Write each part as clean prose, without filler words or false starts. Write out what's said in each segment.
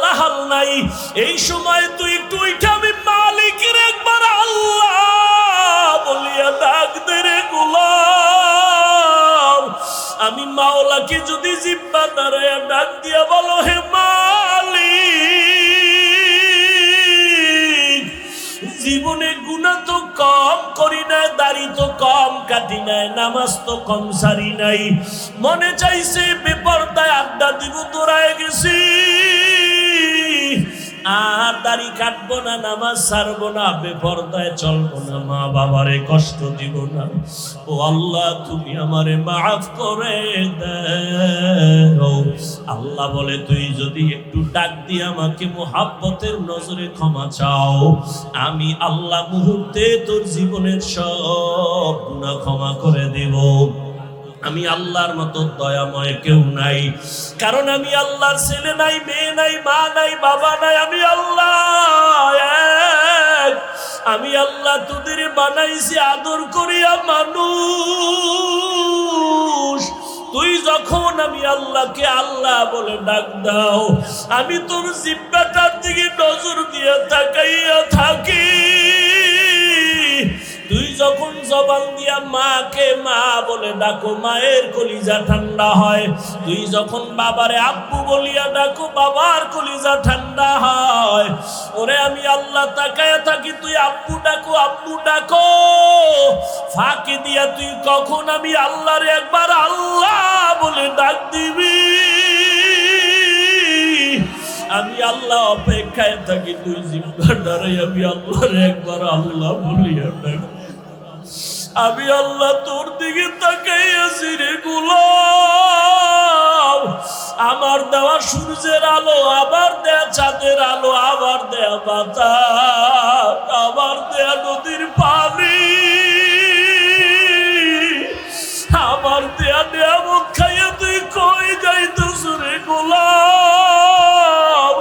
বলা হাল নাই। এই সময় তুই একটু উঠে আমি মালিকের একবার আল্লাহ বলিয়া ডাক দে রে গোলাম। আমি মাওলাকে যদি জিব্বা দাঁড়ায়া ডাক দিয়া বলো হে মালিক, জীবনে গুনাহ তো কম করি নাই, দাড়ি তো কম কাটি নাই, নামাজ তো কম সারি নাই, মনে চাইছে বেপরদায় আড্ডা দিব দৌড়ায় গেছি, আর দাড়ি কাটবো না, নামাজ ছাড়বো না, বেপরদায় চলবো না, মা বাবারে কষ্ট দিব না। ও আল্লাহ তুমি আমারে মাফ করে দাও। আল্লাহ বলে তুই যদি একটু ডাক দিয়ে আমাকে মুহাব্বতের নজরে ক্ষমা চাও, আমি আল্লাহ মুহূর্তে তোর জীবনের সব গুনাহ ক্ষমা করে দেব। আমি আল্লাহর মতো দয়াময় কেউ নাই, কারণ আমি আল্লাহর ছেলে নাই, মেয়ে নাই, মা নাই, বাবা নাই, আমি আল্লাহ এক। আমি আল্লাহ তোদের বানাইছি আদর করিয়া মানুষ। তুই যখন আমি আল্লাহকে আল্লাহ বলে ডাক দাও, আমি তোর জিব্বাটার দিকে নজর দিয়ে তাকাইয়া থাকি। তুই যখন জবান দিয়া মাকে মা বলে ডাকো, মায়ের কলিজা ঠান্ডা হয়। তুই যখন বাবারে আব্বু বলিয়া ডাকো, বাবার কলিজা ঠান্ডা হয়। ওরে আমি আল্লাহ তাকায়া থাকি, তুই আব্বু ডাকো, আব্বু ডাকো, ফাঁকি দিয়া তুই কখন আমি আল্লাহরে একবার আল্লাহ বলে ডাক দিবি। আমি আল্লাহ অপেক্ষায় থাকি, তুই জিব্বা দাঁড়াই আমি আল্লাহরে একবার আল্লাহ বলিয়া ডাক। আমি আল্লাহ তোর দিকে তাকাইয়াছি রে গোলাম। আমার দেওয়া সূর্যের আলো, আবার দেয়া চাঁদের আলো, আবার দেয়া বাতাস, আবার দেয়া নদীর পানি, আমার দেয়া নিয়ামত খাইয়া তুই কই যাইতেছ রে গোলাম।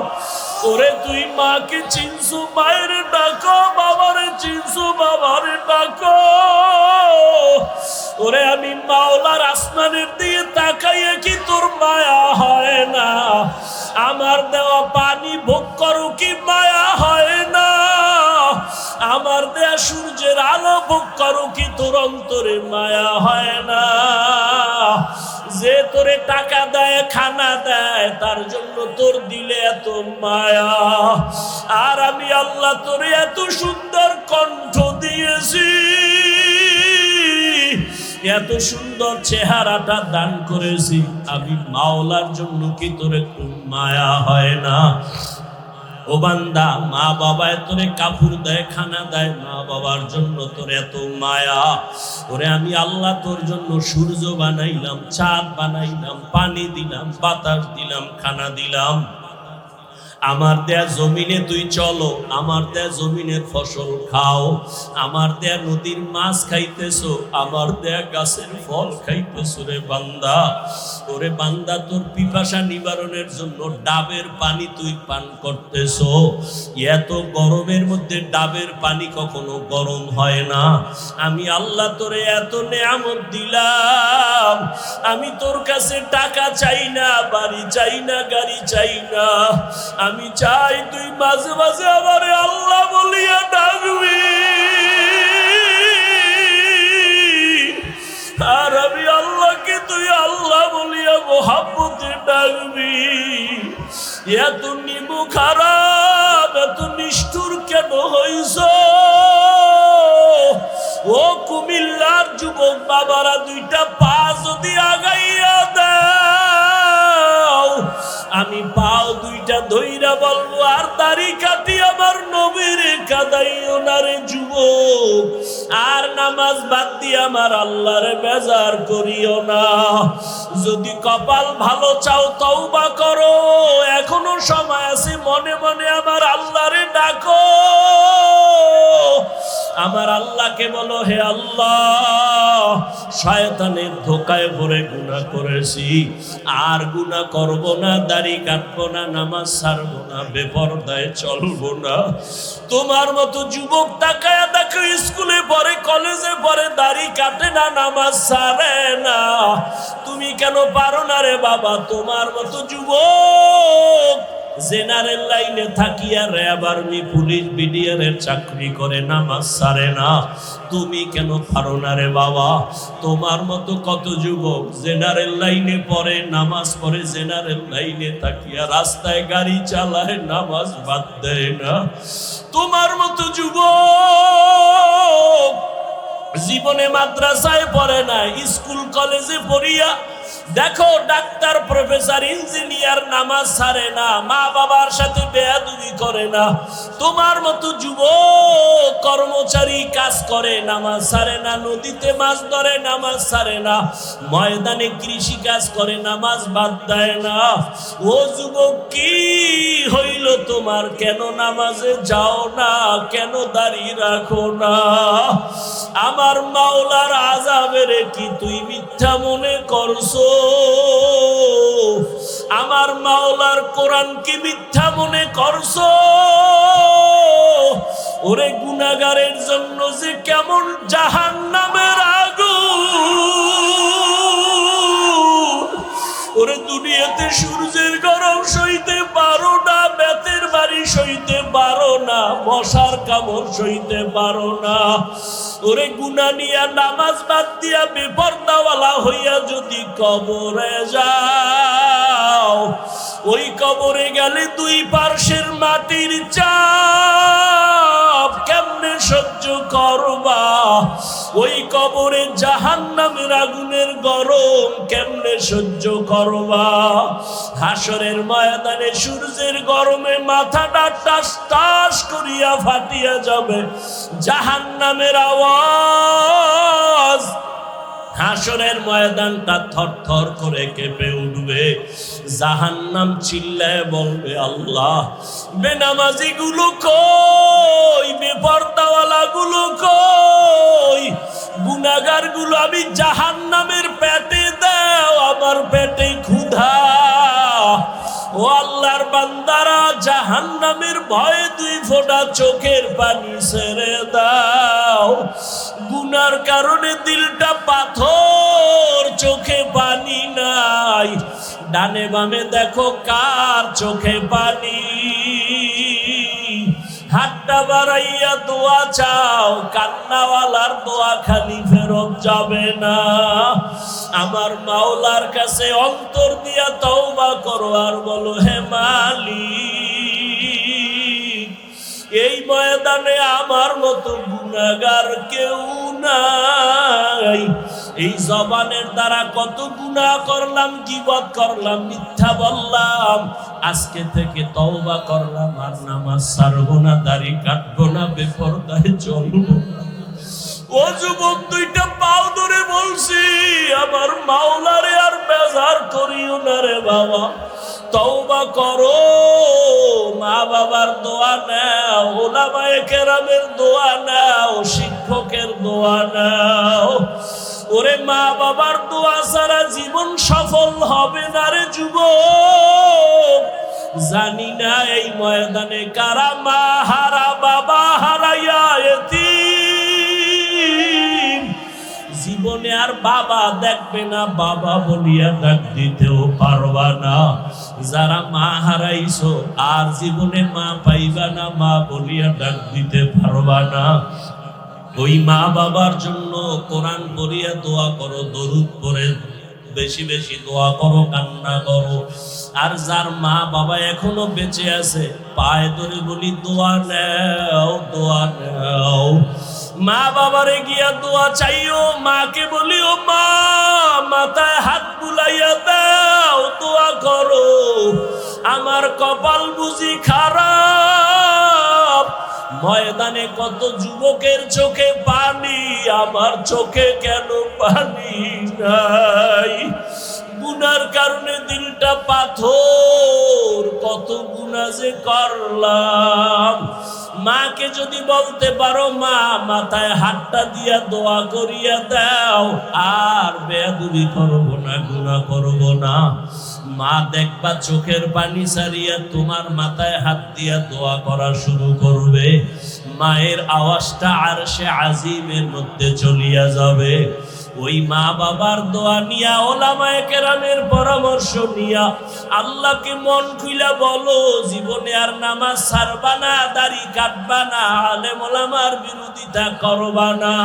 ওরে তুই মাকে চিনছু, মায়ের ডাকো, বাবারে চিনছু, বাবারে ডাকো। ওরে আমি মাওলার আসমানের দিয়ে তাকাইয়া কি তোর মায়া হয় না? আমার দেওয়া পানি ভোগ করো কি মায়া হয় না? আমার দেয়া সূর্যের আলো ভোগ করো কি তোর অন্তরে মায়া হয় না? যে তোরে টাকা দেয়, খানা দেয়, তার জন্য তোর দিলে এত মায়া। আর আমি আল্লাহ তোরে এত সুন্দর কণ্ঠ দিয়েছি, এত সুন্দর চেহারাটা দান করেছি, আমি মাওলার জন্য কি তোর একটু মায়া হয় না? ও বান্দা, মা বাবায় তোরে কাপড় দেয়, খানা দেয়, মা বাবার জন্য তোর এত মায়া। ওরে আমি আল্লাহ তোর জন্য সূর্য বানাইলাম, চাঁদ বানাইলাম, পানি দিলাম, বাতাস দিলাম, খানা দিলাম। আমার দেয়া জমিনে তুই চলো, আমার দেয়া জমিনের ফসল খাও, আমার দেয়া নদীর মাছ খাইতেছো, আমার দেয়া গাছের ফল খাইতেছো রে বান্দা। ওরে বান্দা, তোর পিপাসা নিবারণের জন্য ডাবের পানি তুই পান করতেছো। এত গরমের মধ্যে ডাবের পানি কখনো গরম হয় না। আমি আল্লাহ তোরে এত নেয়ামত দিলাম, আমি তোর কাছে টাকা চাই না, বাড়ি চাই না, গাড়ি চাই না। আমি চাই তুই মাঝে মাঝে আমারে আল্লাহ বলিয়া ডাকবি, আর আমি আল্লাহকে তুই আল্লাহ বলিয়া মোহাব্বতে ডাকবি। এত নিমু খারাপ, এত নিষ্ঠুর কেন হইছ? ও কুমিল্লার যুবক বাবারা, দুইটা পা যদি আগাইয়া দাও, আমি পাও দুইটা ধইরা বলবো, আর দাড়ি কাটি আমার নবীরে কাদাইও না রে যুবক, আর নামাজ বাদ দিয়ে আমার আল্লাহরে বেজার করিও না। যদি কপাল ভালো চাও তওবা করো, এখনো সময় আছে, মনে মনে আমার আল্লাহরে ডাকো। আমার আল্লাহকে বলো, হে আল্লাহ, শয়তানের ধোকায় পড়ে গুনাহ করেছি, আর গুনাহ করব না, দাড়ি কাটবো না, নামাজ ছাড়বো না, বেপরদায় চলবো না। তোমার মতো যুবক তাকায়া দেখো, স্কুলে পড়ে, কলেজে পড়ে, দাড়ি কাটে না, নামাজ ছাড়ে না। তুমি কেন পারো না রে বাবা? তোমার মতো যুবক জেনারেল লাইনে থাকিয়া র্যাব আর্মি পুলিশ বিডিআর এর চাকরি করে, নামাজ ছাড়ে না। তুমি কেন পারো না রে বাবা? তোমার মতো কত যুবক জেনারেল লাইনে পড়ে, নামাজ পড়ে, জেনারেল লাইনে থাকিয়া রাস্তায় গাড়ি চালায়, নামাজ বাদ দেয় না। তোমার মতো যুবক জীবনে মাদ্রাসায় পড়ে না, স্কুল কলেজে পড়িয়া দেখো ডাক্তার, প্রফেসর, ইঞ্জিনিয়ার, নামাজ ছাড়ে না, মা বাবার সাথে বেয়াদবি করে না। তোমার মতো যুবক কর্মচারী কাজ করে, নামাজ ছাড়ে না, নদীতে মাছ ধরে, নামাজ ছাড়ে না, ময়দানে কৃষি কাজ করে, নামাজ বাদ দেয় না। ও যুবক কি হইল তোমার? কেন নামাজে যাও না? কেন দাঁড়িয়ে রাখো না? আমার মাওলার আযাবের কি তুই মিথ্যা মনে করছো? আমার মাওলার কোরআন কি মিথ্যা মনে করছো? ওরে গুনাহগারের জন্য যে কেমন জাহান্নামের আগুন! ওরে দুনিয়াতে সূর্যের গরম সইতে পারো না, বেতের বাড়ি সইতে পারো না, মশার কামড় সইতে পারো না। ওরে গুনাহ নিয়া নামাজ বাদ দিয়া বেপরদাওয়ালা হইয়া যদি কবরে যাও, ওই কবরে গেলে দুই পার্শ্বের মাটির চাপ কেমনে সহ্য করবা? ওই কবরে জাহান্নামের আগুনের গরম কেমনে সহ্য করবা? হাসরের ময়দানে সূর্যের গরমে মাথাটা টাস টাস করিয়া ফাটিয়া যাবে, জাহান্নামের আওয়াজ, হাসরের ময়দানটা থরথর করে কেঁপে উঠবে। জাহান্নাম চিল্লায় বলবে, আল্লাহ, বেনামাজি গুলো কই? বেপরদাওয়ালা গুলো কই? গুনাহগার গুলো আমি জাহান্নামের পেটে দাও, আমার পেটে ক্ষুধা। ও আল্লাহর বান্দারা, জাহান্নামের ভয়ে দুই ফোঁটা চোখের পানি ছেড়ে দাও। গুনার কারণে দিলটা পাথর, চোখে পানি নাই। ডানে বামে দেখো কার চোখে পানি। হাতটা বাড়াইয়া দোয়া চাও, কান্নাওয়ালার দোয়া খালি ফেরত যাবে না। আমার মাওলার কাছে অন্তর দিয়া তওবা করো আর বলো, হে মালিক, এই ময়দানে আমার মতো গুনাহগার কেউ নাই। এই জবানের দ্বারা কত গুনাহ করলাম, গীবত করলাম, মিথ্যা বললাম। আজকে থেকে তওবা করলাম, আর নামাজ ছাড়বো না, দাড়ি কাটবো না, বেপরদায় চলবো না। ও যুবক, দুইটা পাও ধরে বলছি, আমার মাওলারে আর বেজার করিও না রে বাবা। তওবা করো, মা বাবার দোয়া নাও, উলামায়ে কেরামের দোয়া নাও, শিক্ষকের দোয়া নাও। ওরে মা বাবার দোয়া ছাড়া জীবন সফল হবে না রে যুবক। জানি না এই ময়দানে কারা মা হারা, বাবা হারাইয়া এতিম। জীবনে আর বাবা দেখবে না, বাবা বলিয়া ডাক দিতেও পারবা না। যারা মা হারাইছো আর জীবনে মা পাইবা না, মা বলিয়া ডাক দিতে পারবা না। ওই মা বাবার জন্য কোরআন পড়িয়া দোয়া করো, দরুদ পড়ে বেশি বেশি দোয়া করো, কান্না করো। আর যার মা বাবা এখনো বেঁচে আছে, পায়ে ধরে বলি দোয়া নাও, দোয়া নাও। মা বাবারে গিয়া দোয়া চাইও, মাকে বলিও, মা মাথায় হাত বুলাইয়া দাও, দোয়া করো। আমার কপাল বুঝি খারাপ, ময়দানে কত যুবকের চোখে পানি, আমার চোখে কেন পানি নাই? গুনার কারণে দিলটা পাথর, কত গুনাহ যে করলাম। মাকে যদি বলতে পারো, মা মাথায় হাতটা দিয়া দোয়া করিয়া দাও, আর বেয়াদবি করব না, গুনাহ করব না। মা দেখবা চোখের পানি ছাড়িয়া তোমার মাথায় হাত দিয়া দোয়া করা শুরু করবে। মায়ের আওয়াজটা আরশে আজিমের মধ্যে চলিয়া যাবে। ওই মা বাবার দোয়া নিয়া, ওলামায়ে কেরামের পরামর্শ নিয়া আল্লাহকে মন খুইলা বলো, জীবনে আর নামাজ ছাড়বা না, দাড়ি কাটবা না, আলেম ওলামার বিরোধিতা করবা না।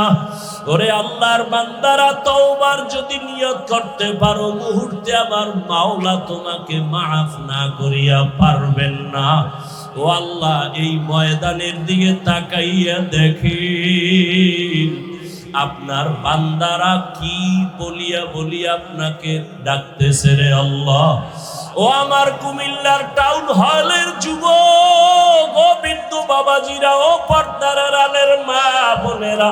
ওরে আল্লাহর বান্দারা, তওবার যদি নিয়ত করতে পারো, মুহূর্তে আমার মাওলা তোমাকে মাফ না করিয়া পারবেন না। ও আল্লাহ, এই ময়দানের দিকে তাকাইয়া দেখি আপনার বান্দারা কি বলিয়া বলিয়া আপনাকে ডাকতেছে রে আল্লাহ। ও আমার কুমিল্লার টাউন হলের যুবক, ও বৃদ্ধ বাবাজিরা, ও পর্দার আড়ালের মা বোনেরা,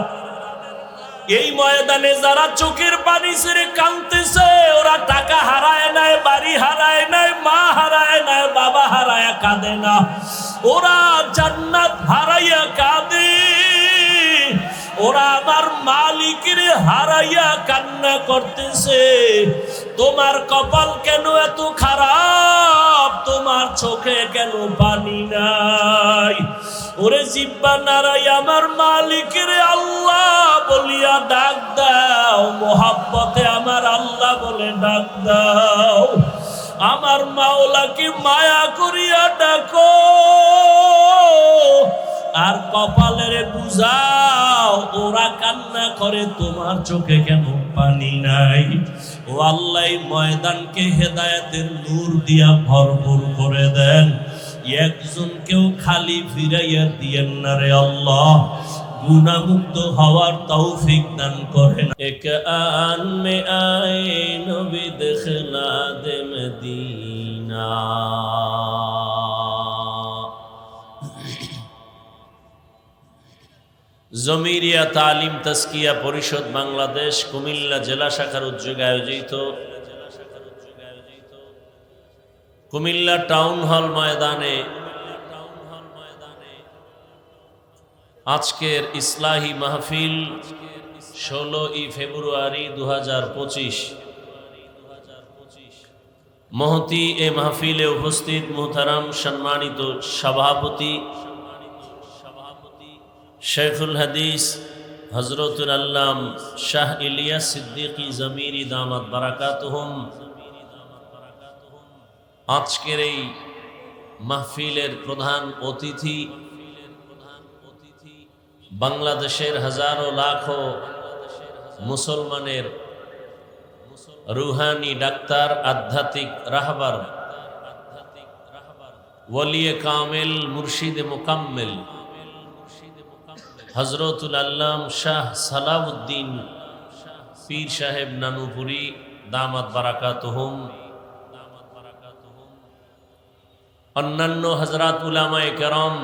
এই ময়দানে যারা চোখের পানি ছেড়ে কাঁদতেছে, ওরা টাকা হারায় নাই, বাড়ি হারায় নাই, মা হারায় নাই, বাবা হারায় কাঁদে না, ওরা জান্নাত হারাইয়া কাঁদে। ওরা আমার মালিকের হারাইয়া কান্না করতেছে। তোমার কপাল কেন এত খারাপ? তোমার চোখে কেন পানি নাই? ওরে জিব্বা নারাই আমার মালিকের আল্লাহ বলিয়া ডাক দাও, মোহাব্বতে আমার আল্লাহ বলে ডাক দাও। আমার মাওলাকে মায়া করিয়া ডাকো, আর কপালের বুঝাও, ওরা কান্না করে তোমার চোখে কেন পানি নাই? ও আল্লাহ, ময়দানকে হেদায়েতের নূর দিয়া ভরপুর করে দেন, একজনকেও খালি ফিরাইয়া দিয়েন না রে আল্লাহ। গুনাহমুক্ত হওয়ার তৌফিক দান করেন। এক আন মে আয়ে নবী দেখলা দে মদিনা। জমিরিয়া তালিম তাজকিয়া পরিষদ বাংলাদেশ কুমিল্লা জেলা শাখার উদ্যোগে আয়োজিত কুমিল্লা টাউন হল ময়দানে আজকের ইসলাহি মাহফিল 16ই ফেব্রুয়ারি 2025। মহতি এ মাহফিলে উপস্থিত মুহতারাম সম্মানিত সভাপতি শেখুল হাদিস হযরতুল আল্লাম শাহ ইলিয়াস সিদ্দিকী জমিরি দামাত বারাকাতুহুম, আজকের এই মাহফিলের প্রধান অতিথি, বাংলাদেশের হাজারো লাখো মুসলমানের রুহানি ডাক্তার, আধ্যাত্মিক রাহবার, ওলিয়ে কামেল, মুর্শিদে মুকাম্মেল হযরতুল আল্লাম শাহ সালাউদ্দিন পীর সাহেব নানুপুরি দামাত বারাকাতুহুম, অন্যান্য হযরত উলামায়ে কেরাম,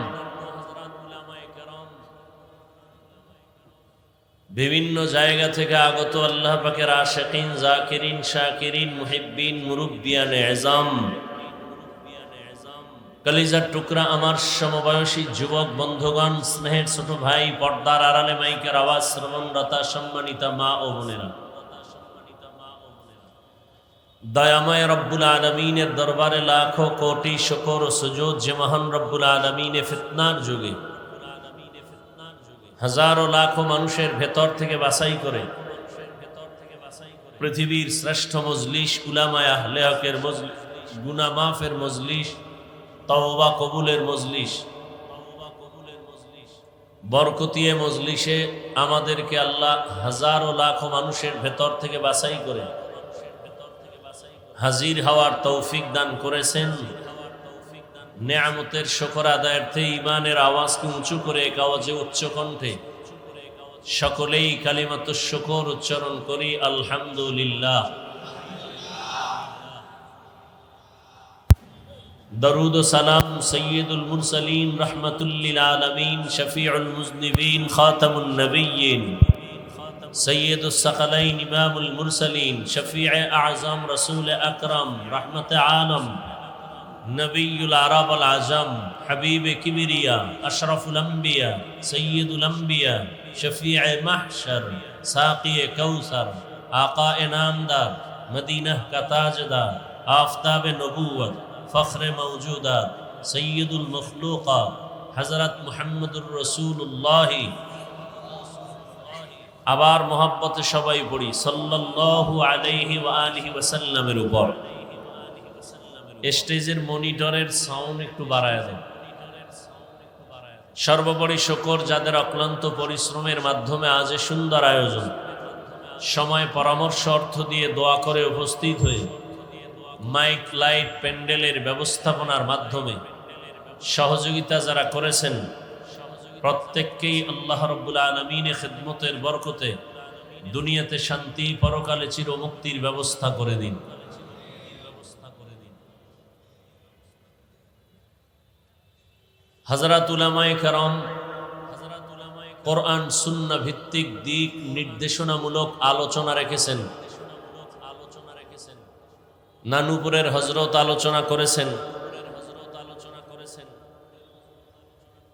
বিভিন্ন জায়গা থেকে আগত আল্লাহ পাকের আশিকিন, জাকিরিন, শাকিরিন, মুহিব্বিন, মুরব্বিয়ানে এজাম, কলিজার টুকরা আমার সমবয়সী যুবক বন্ধুগণ, স্নেহের ছোট ভাই, পর্দার আড়ালে মাইকের আওয়াজ শ্রবণরতা সম্মানিতা মা ও বোনেরা, দয়াময় রব্বুল আলামিনের দরবারে লাখো কোটি শুকর ও সুজুদ যে মহান রব্বুল আলামিনে ফিতনার যুগে হাজারো লাখো মানুষের ভেতর থেকে বাছাই করে পৃথিবীর শ্রেষ্ঠ মজলিস, উলামায়ে আহলে হকের মজলিস, গুনাহ মাফের মজলিস, তওবা কবুলের মজলিস, বরকতিয়ে মজলিসে আমাদেরকে আল্লাহ হাজারো লাখো মানুষের ভেতর থেকে বাছাই করে হাজির হওয়ার তৌফিক দান করেছেন। নেয়ামতের শুকর আদায়ার্থে ঈমানের আওয়াজকে উঁচু করে এক আওয়াজে উচ্চ কণ্ঠে সকলেই কালিমাতুশ শুকর উচ্চারণ করি, আলহামদুলিল্লাহ। দরুদ ও সালাম সৈয়দুল মুরসালিন, রাহমাতুল লিল আলামিন, শফিউল মুজনিবিন, খাতামুন নবিয়্যিন, সৈয়দুস সাকালাইন, ইমামুল মুরসালিন, শফিয়ে আযম, রাসূল আকরাম, রাহমাতে আলম, নবিয়ুল আরব আল আজম, হাবিবে কিবরিয়া, আশরাফুল আম্বিয়া, সৈয়দুল আম্বিয়া, শফিয়ে মাহশর, সাকিয়ে কৌসর, আকায়ে নামদার, মদিনাহ কা তাজদার, আফতাবে নবুয়ত, ফখরে মওজুদাত, সৈয়দুল মখলুকাত, হযরত মুহাম্মদুর রাসূলুল্লাহ আবার মোহাব্বতে সবাই পড়ি সাল্লাল্লাহু আলাইহি ওয়া আলিহি ওয়াসাল্লামের উপর। স্টেজের মনিটরের সাউন্ড একটু বাড়ায় দেন। সর্বোপরি শুকর যাদের অক্লান্ত পরিশ্রমের মাধ্যমে আজ এ সুন্দর আয়োজন, সময় পরামর্শ অর্থ দিয়ে দোয়া করে উপস্থিত হয়ে মাইক লাইট প্যান্ডেলের ব্যবস্থাপনার মাধ্যমে সহযোগিতা যারা করেছেন, প্রত্যেককেই আল্লাহ রাব্বুল আলামিনের খিদমতের বরকতে দুনিয়াতে শান্তি, পরকালে চিরমুক্তির ব্যবস্থা করে দিন। হযরত উলামায়ে কেরাম কোরআন সুন্নাহ ভিত্তিক দিক নির্দেশনামূলক আলোচনা রেখেছেন। নানুপুরের হযরত আলোচনা করেছেন,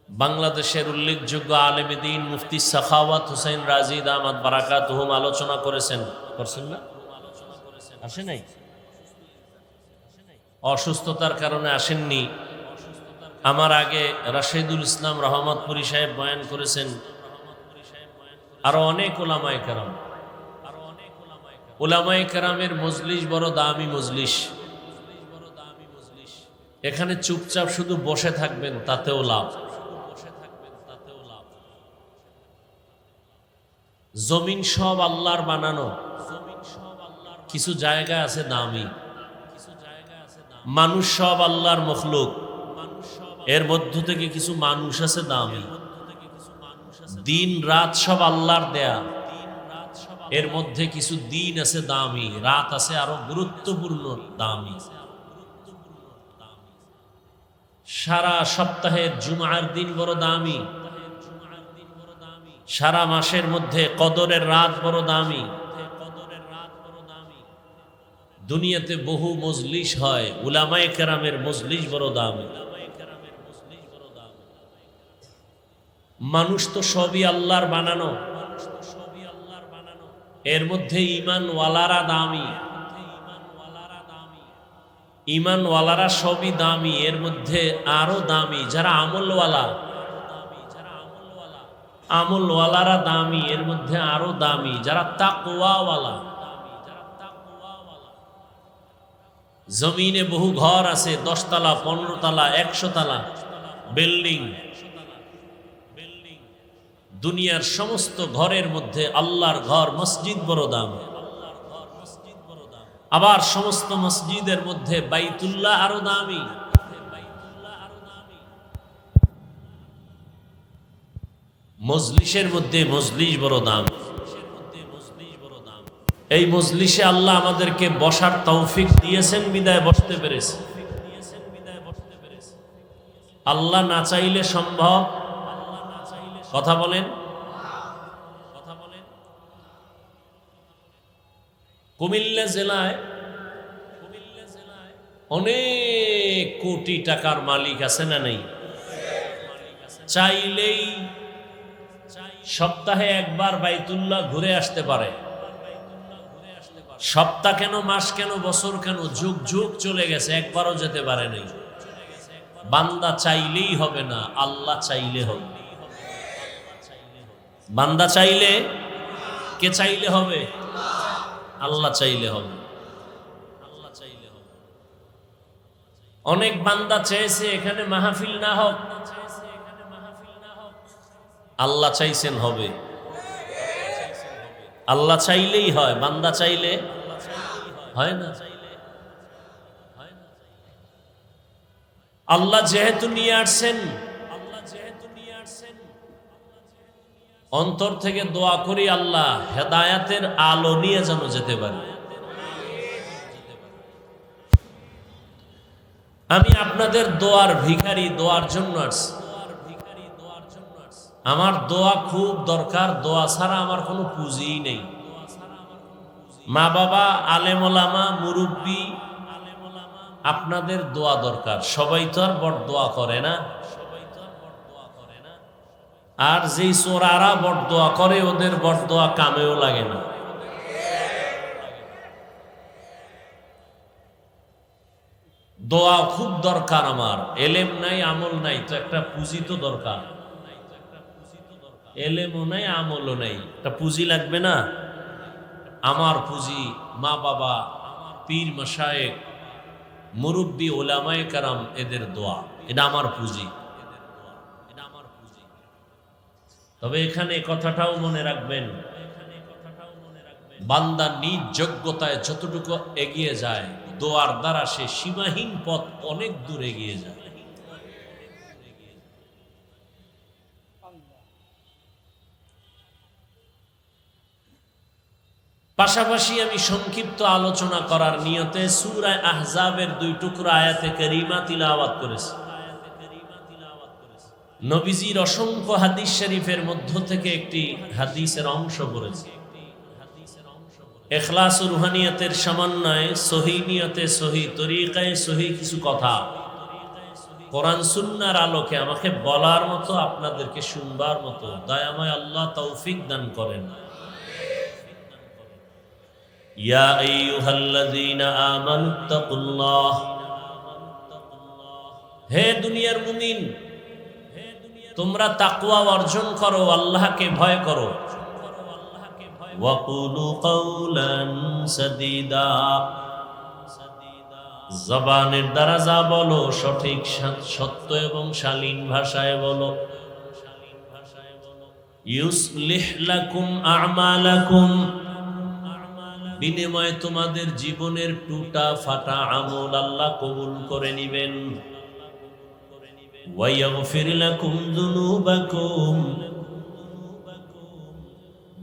বাংলাদেশের উল্লেখযোগ্য আলেমে দ্বীন মুফতি সাখাওয়াত হোসেন রাজি দামাত বারাকাতুহুম আলোচনা করেছেন। করছেন না? আসে নাই? অসুস্থতার কারণে আসেননি। আমার আগে রাশেদুল ইসলাম রহমতপুরি সাহেব বয়ান করেছেন, আরো অনেক উলামায়ে কেরাম। উলামায়ে কেরামের মজলিস বড় দামি মজলিস। এখানে চুপচাপ শুধু বসে থাকবেন, তাতেও লাভ। জমিন সব আল্লাহর বানানো, কিছু জায়গা আছে দামি। মানুষ সব আল্লাহর মখলুক, এর মধ্য থেকে কিছু মানুষ আছে দামি। দিন রাত সব আল্লাহর দেয়া, এর মধ্যে কিছু দিন আছে দামি, রাত আছে আরো গুরুত্বপূর্ণ দামি। সারা সপ্তাহের জুমার দিন বড় দামি, সারা মাসের মধ্যে কদরের রাত বড় দামি। দুনিয়াতে বহু মজলিস হয়, উলামায়ে কেরামের মজলিস বড় দামি। মানুষ তো সবই আল্লাহর বানানো, এর মধ্যে ঈমানওয়ালারা দামি। ঈমানওয়ালারা সবই দামি, এর মধ্যে আরো দামি যারা আমলওয়ালা। আমলওয়ালারা দামি, এর মধ্যে আরো দামি যারা তাকওয়াওয়ালা। জমিনে বহু ঘর আছে, 10 তলা, 15 তলা, 100 তলা বিল্ডিং। দুনিয়ার সমস্ত ঘরের মধ্যে আল্লাহর ঘর মসজিদ বড় দাম। আবার সমস্ত মসজিদের মধ্যে বাইতুল্লাহ আরো দামি। মজলিসের মধ্যে মজলিস বড় দাম। এই মজলিসে আল্লাহ আমাদেরকে বসার তৌফিক দিয়েছেন বিদায় বসতে পেরেছে। আল্লাহ না চাইলে সম্ভব? কথা বলেন। কুমিল্লা জেলায় অনেক কোটি টাকার মালিক আছে না নেই? চাইলেই সপ্তাহে একবার বাইতুল্লাহ ঘুরে আসতে পারে। সপ্তাহ কেন, মাস কেন, বছর কেন, যুগ যুগ চলে গেছে, একবারও যেতে পারে নাই। বান্দা চাইলেই হবে না, আল্লাহ চাইলে হবে। বান্দা চাইলে, কে চাইলে হবে? আল্লাহ চাইলে হবে। অনেক বান্দা চেয়েছে এখানে মাহফিল না হোক, আল্লাহ চাইছেন হবে। আল্লাহ চাইলেই হয়, বান্দা চাইলে হয় না। আল্লাহ যেহেতু নিয়ে আসছেন, অন্তর থেকে দোয়া করি আল্লাহ হেদায়াতের আলো নিয়ে যেন যেতে পারি। আমি আপনাদের দোয়ার ভিখারি, দোয়ার জন্য আসছি। আমার দোয়া খুব দরকার, দোয়া ছাড়া আমার কোনো পুঁজিই নেই। মা বাবা, আলেম ওলামা, মুরব্বী, আপনাদের দোয়া দরকার। সবাই তো আর বড় দোয়া করে না। আর যেই চোরারা বড় দোয়া করে, ওদের বড় দোয়া কামেও লাগে না। দোয়া খুব দরকার আমার। এলেম নাই, আমল নাই, তো একটা পুঁজি তো দরকার। এলেমও নাই, আমলও নাই, একটা পুঁজি লাগবে না? আমার পুঁজি মা বাবা, পীর মাশায়েখ, মুরব্বী ওলামায়ে কারাম, এদের দোয়া, এটা আমার পুঁজি। তবে এখানে কথাটাও মনে রাখবেন, বান্দা নিজ যোগ্যতায় যতটুকু এগিয়ে যায়, দোয়ার দ্বারা সে সীমাহীন পথ অনেক দূর এগিয়ে যায়। পাশাপাশি আমি সংক্ষিপ্ত আলোচনা করার নিয়তে সূরা আহজাবের 2 টুকরা আয়াতে কারিমা তিলাওয়াত করেছি। নবীজির অসংখ্য হাদিস শরীফের মধ্য থেকে একটি হাদিসের অংশ পড়েছি। ইখলাস ও রুহানিয়তের সমন্বয়ে সহি নিয়তে সহি তরিকায় সহি কিছু কথা কোরআন সুন্নাহর আলোকে আমাকে বলার মতো, আপনাদেরকে শুনবার মতো দয়াময় আল্লাহ তৌফিক দান করেন। ইয়া আইয়ুহাল্লাযীনা আমানুত্তাকুল্লাহ, হে দুনিয়ার মুমিন, তোমরা তাকওয়া অর্জন করো, আল্লাহকে ভয় করো। ওয়াকুলু কাওলান সাদীদা, জবানের দ্বারা যা বলো সঠিক সত্য এবং শালীন ভাষায় বলো। ইউসলিহ লাকুম আ'মালাকুম, বিনিময়ে তোমাদের জীবনের টুটা ফাটা আমল আল্লাহ কবুল করে নিবেন। ওয়ায়াগফির লাকুম যুনুবাকুম,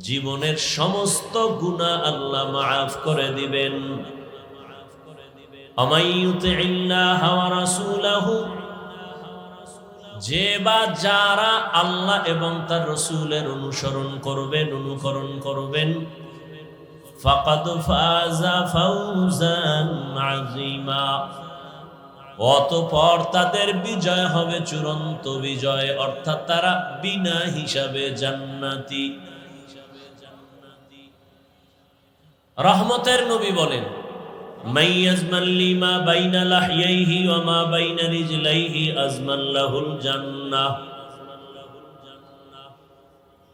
জীবনের সমস্ত গুনাহ আল্লাহ মাফ করে দিবেন। আমাইয়ুতিল্লাহ ওয়া রাসূলাহু, যে বা যারা আল্লাহ এবং তার রাসূলের অনুসরণ করবেন, অনুকরণ করবেন, ফাকাদ ফাযা ফাওজান আযীমা, অতঃপর তাদের বিজয় হবে চূড়ান্ত বিজয়, অর্থাৎ তারা বিনা হিসাবে জান্নাতি। রহমতের নবী বলেন, মাইয়াজমান লিমা বাইনা লাহইহি ওয়া মা বাইনা রিজলাইহি আজমান লাহুল জান্নাহ।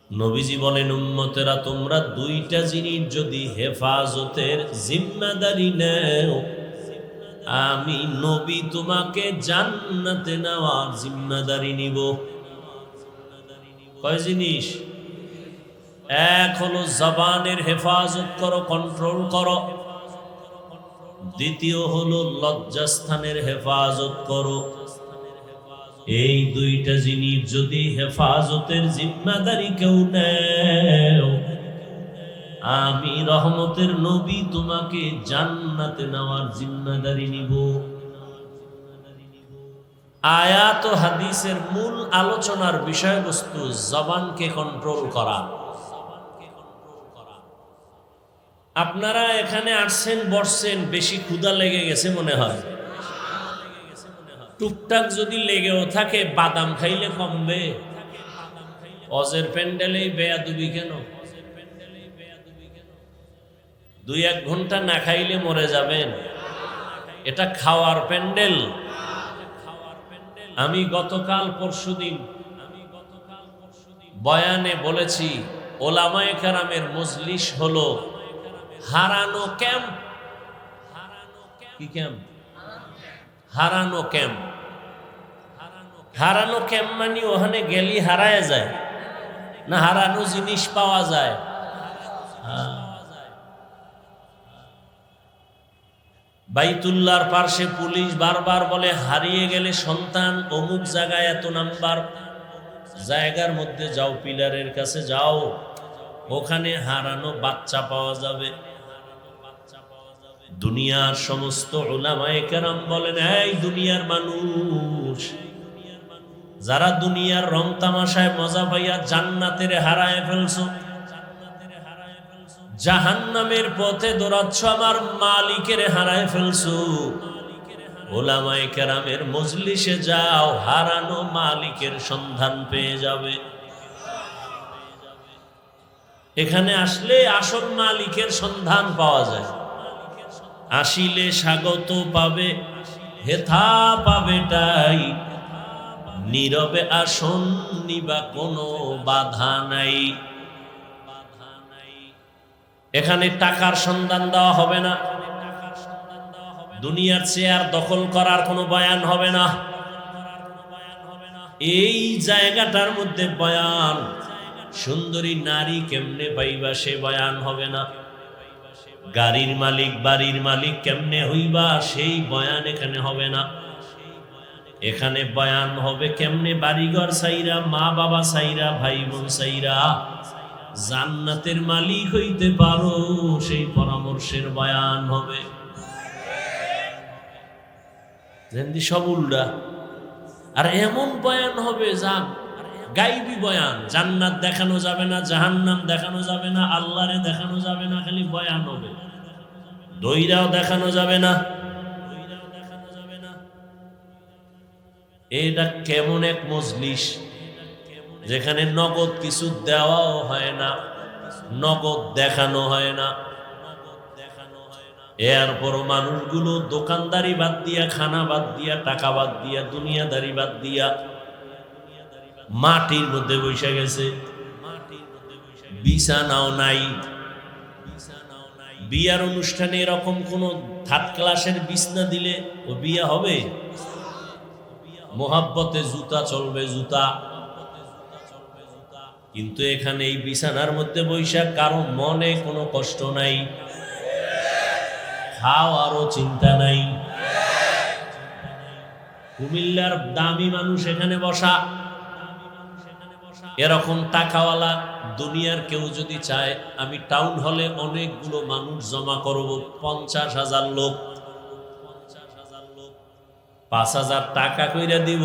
নবীজি বলেন, উম্মতেরা তোমরা দুইটা জিনিস যদি হেফাজতের জিম্মাদারি নেও, আমি নবী তোমাকে জান্নাতে নেওয়ার জিম্মাদারি নিব। কয় জিনিস? এক হলো জবানের হেফাজত করো, কন্ট্রোল করো। দ্বিতীয় হলো লজ্জাস্থানের হেফাজত করো। এই দুইটা জিনিস যদি হেফাজতের জিম্মাদারি কেউ নেও, আমি রহমতের নবী তোমাকে জান্নাতে নেওয়ার জিম্মাদারি নিব। আয়াত ও হাদিসের মূল আলোচনার বিষয়বস্তু জবানকে কন্ট্রোল করা। আপনারা এখানে আসছেন, বসছেন, বেশি ক্ষুধা লেগে গেছে মনে হয়। টুকটাক যদি লেগেও থাকে, বাদাম খাইলে কমবে? অজের প্যান্ডেলেই বেয়াদবি কেন? 2-1 ঘন্টা না খাইলে মরে যাবেন, এটা খাওয়ার প্যান্ডেল। আমি গতকাল পরশুদিন বয়ানে বলেছি, ওলামায়ে কেরামের মজলিস হলো হারানো ক্যাম্প। কি ক্যাম্প? হারানো ক্যাম্প। হারানো ক্যাম্প মানে ওখানে গেলি হারায় যায় না, হারানো জিনিস পাওয়া যায়। বাইতুল্লাহর পাশে পুলিশ বারবার বলে, হারিয়ে গেলে সন্তান অমুক জায়গায় এত নাম্বার জায়গার মধ্যে যাও, পিলারের কাছে যাও, ওখানে হারানো বাচ্চা পাওয়া যাবে। দুনিয়ার সমস্ত উলামায়ে কেরাম বলেন, এই দুনিয়ার মানুষ, যারা দুনিয়ার রং তামাশায় মজা পাইয়া জান্নাতের হারায় ফেলছো, জাহান্নামের পথে দৌড়াচ্ছ, আমার মালিকের হারায় ফেলছো। উলামায়ে কেরামের মজলিসে যাও, হারানো মালিকের সন্ধান পেয়ে যাবে। এখানে আসলে আসল মালিকের সন্ধান পাওয়া যায়। আসিলে স্বাগত পাবে, হেথা পাবে টাই, নীরবে আসন নিবা কোনো বাধা নাই। এখানে টাকার সন্ধান দেওয়া হবে না, দুনিয়ার চেয়ার দখল করার কোনো বয়ান হবে না। এই জায়গাটার মধ্যে বয়ান, সুন্দরী নারী কেমনে পাইবা সে বয়ান হবে না। গাড়ির মালিক বাড়ির মালিক কেমনে হইবা সেই বয়ান এখানে হবে না। এখানে বয়ান হবে কেমনে বাড়িঘর সাইরা, মা বাবা সাইরা, ভাই বোন সাইরা জান্নাতের মালিক হইতে পারো, সেই পরামর্শের বয়ান হবে। সব উল্টা। আর এমন বয়ান হবে জান, গাইবি বয়ান, জান্নাত দেখানো যাবে না, জাহান্নাম দেখানো যাবে না, আল্লাহরে দেখানো যাবে না, খালি বয়ান হবে। দইরাও দেখানো যাবে না। এটা কেমন এক মজলিস যেখানে নগদ কিছু দেওয়াও হয় না, নগদ দেখানো হয় না। এরপর মানুষগুলো দোকানদারি বাদ দিয়া, খানা বাদ দিয়া, টাকা বাদ দিয়া, দুনিয়াদারি বাদ দিয়া মাটির মধ্যে বসে গেছে। বিছানাও নাই। বিয়ার অনুষ্ঠানে এরকম কোন থার্ড ক্লাসের বিছনা দিলে ও বিয়া হবে? মোহাব্বতে জুতা চলবে, জুতা। কিন্তু এখানে এই বিছানার মধ্যে বৈশাখ কারো মনে কোনো কষ্ট নাই, খাওয়ারও চিন্তা নাই। কুমিল্লার দামি মানুষ এখানে বসা। এরকম টাকাওয়ালা দুনিয়ার কেউ যদি চায় আমি টাউন হলে অনেকগুলো মানুষ জমা করব, 50,000 লোক, 5,000 টাকা কইরা দিব,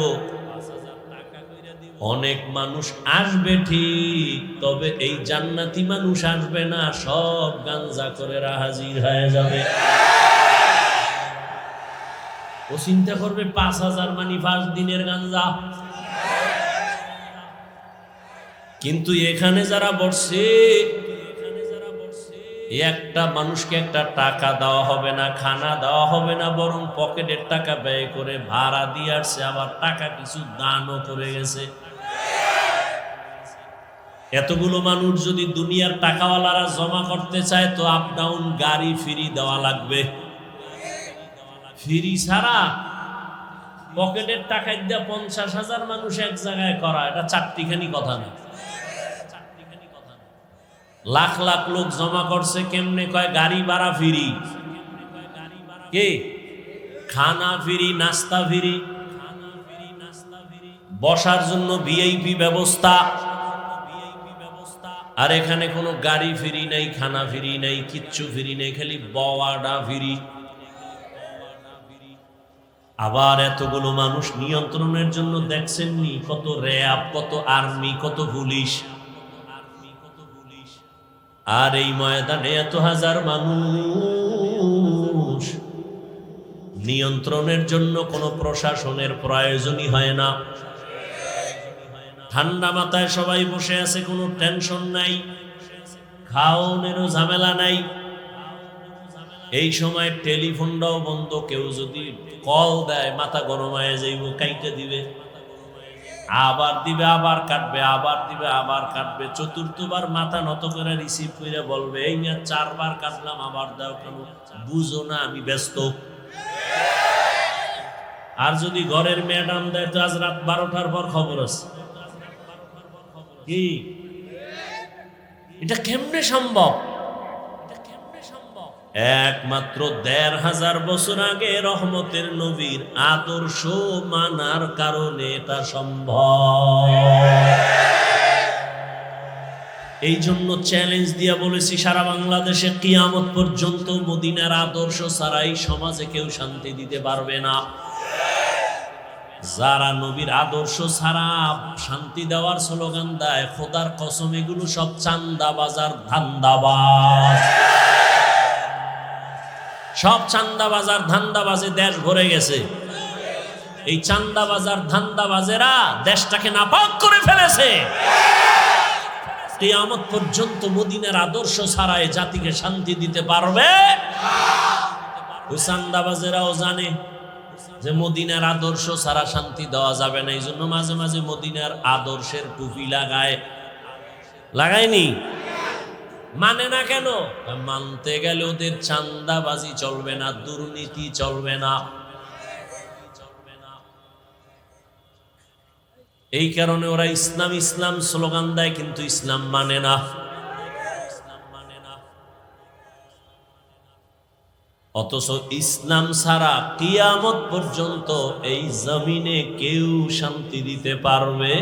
অনেক মানুষ আসবে ঠিক, তবে এই জান্নাতি মানুষ আসবে না, সব গাঞ্জা করে হাজির হয়ে যাবে। ও চিন্তা করবে 5,000 মানে 5 দিনের গাঞ্জা। কিন্তু এখানে যারা বসছে, একটা মানুষকে একটা টাকা দেওয়া হবে না, খানা দেওয়া হবে না, বরং পকেটের টাকা ব্যয় করে ভাড়া দিয়ে আসছে, আবার টাকা কিছু দানও করে গেছে। এতগুলো মানুষ যদি দুনিয়ার টাকাওয়ালারা জমা করতে চায় তো আপ ডাউন গাড়ি ফ্রি দেওয়া লাগবে। ফ্রি ছাড়া পকেটের টাকায় দিয়ে 50,000 মানুষ এক জায়গায় করা, এটা চারটিখানি কথা না। লাখ লাখ লোক জমা করছে, কেমনে কয় গাড়ি ভাড়া ফ্রি, কে খানা ফ্রি, নাস্তা ফ্রি, বসার জন্য ভিআইপি ব্যবস্থা। আর এখানে কোনো গাড়ি ফ্রি নাই, খানা ফ্রি নাই, কিচ্ছু ফ্রি নেই, খালি বওয়াটা ফ্রি। আবার এতগুলো মানুষ নিয়ন্ত্রণের জন্য দেখছেননি কত র্যাব, কত আর্মি, কত পুলিশ। আর এই ময়দানে এত হাজার মানুষ, নিয়ন্ত্রণের জন্য কোনো প্রশাসনের প্রয়োজনই হয় না। ঠান্ডা মাথায় সবাই বসে আছে, কোনো টেনশন নাই, খাওয়ানোরও ঝামেলা নাই। এই সময় টেলিফোনটাও বন্ধ, কেউ যদি কল দেয় মাথা গরম হয়ে যাইব, কাইতে দিবে, আবার দিবে, আবার কাটবে, আবার দিবে, আবার কাটবে। চতুর্থবার মাথা নত করে রিসিভ করে বলবে, এই না 4 বার কাটলাম, আবার দাও কেন, বুঝো না আমি ব্যস্ত। আর যদি ঘরের ম্যাডাম দেয় তো আজ রাত 12টার পর খবর আছে। কি এটা কেমনে সম্ভব? একমাত্র 1,500 বছর আগে রহমতের নবীর আদর্শ মানার কারণে এটা সম্ভব। এই জন্য চ্যালেঞ্জ দিয়া বলেছি, সারা বাংলাদেশে কিয়ামত পর্যন্ত মদিনার আদর্শ ছাড়াই সমাজে কেউ শান্তি দিতে পারবে না। যারা নবীর আদর্শ ছাড়া শান্তি দেওয়ার স্লোগান দেয়, খোদার কসম এগুলো সব চান্দাবাজার, ধান্দাবাজ। সব চান্দাবাজার, ধান্দাবাজে দেশ ভরে গেছে। এই চান্দাবাজার, ধান্দাবাজেরা দেশটাকে নাপাক করে ফেলেছে। কিয়ামত পর্যন্ত মদিনার আদর্শ ছাড়াই জাতিকে শান্তি দিতে পারবে। ওই চান্দাবাজেরাও জানে যে মদিনার আদর্শ ছাড়া শান্তি দেওয়া যাবে না, এই জন্য মাঝে মাঝে মদিনার আদর্শের টুপি লাগায়নি। মানে না কেন? মানতে গেলে ওদের চাঁদাবাজি চলবে না, দুর্নীতি চলবে না। এই কারণে ওরা ইসলাম ইসলাম স্লোগান দেয়, কিন্তু ইসলাম মানে না। অথচ ইসলাম ছাড়া কিয়ামত পর্যন্ত এই জমিনে কেউ শান্তি দিতে পারবে।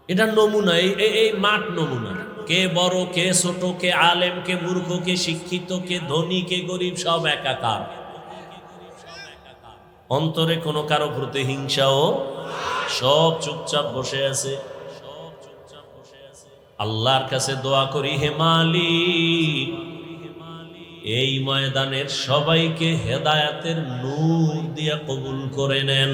এটা নমুনা, এই মাঠ নমুনা। কে বড়, কে ছোট, কে আলেম, কে মূর্খ, কে শিক্ষিত, কে ধনী, কে গরিব, সব একাকার। অন্তরে কোনো কারো প্রতি হিংসাও, সব চুপচাপ বসে আছে। আল্লাহর কাছে দোয়া করি, হে মালিক, এই ময়দানের সবাইকে হেদায়েতের নূর দিয়ে কবুল করে নেন।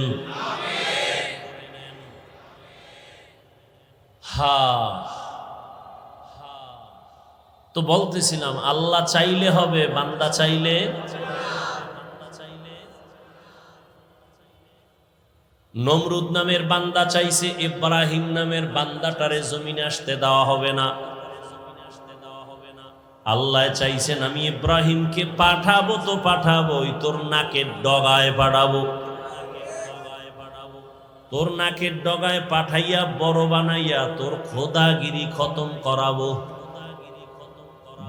তো বলতেছিলাম, আল্লাহ চাইলে হবে, বান্দা চাইলে। নমরুদ নামের বান্দা চাইছে ইব্রাহিম নামের বান্দাটারে জমিনে আসতে দেওয়া হবে না। আল্লাহ চাইছেন আমি ইব্রাহিমকে পাঠাবো তো পাঠাবোই, তোর নাকের ডগায় পাঠাবো। তোর নাকের ডগায় পাঠাইয়া বড় বানাইয়া তোর খোদাগিরি খতম করাবো।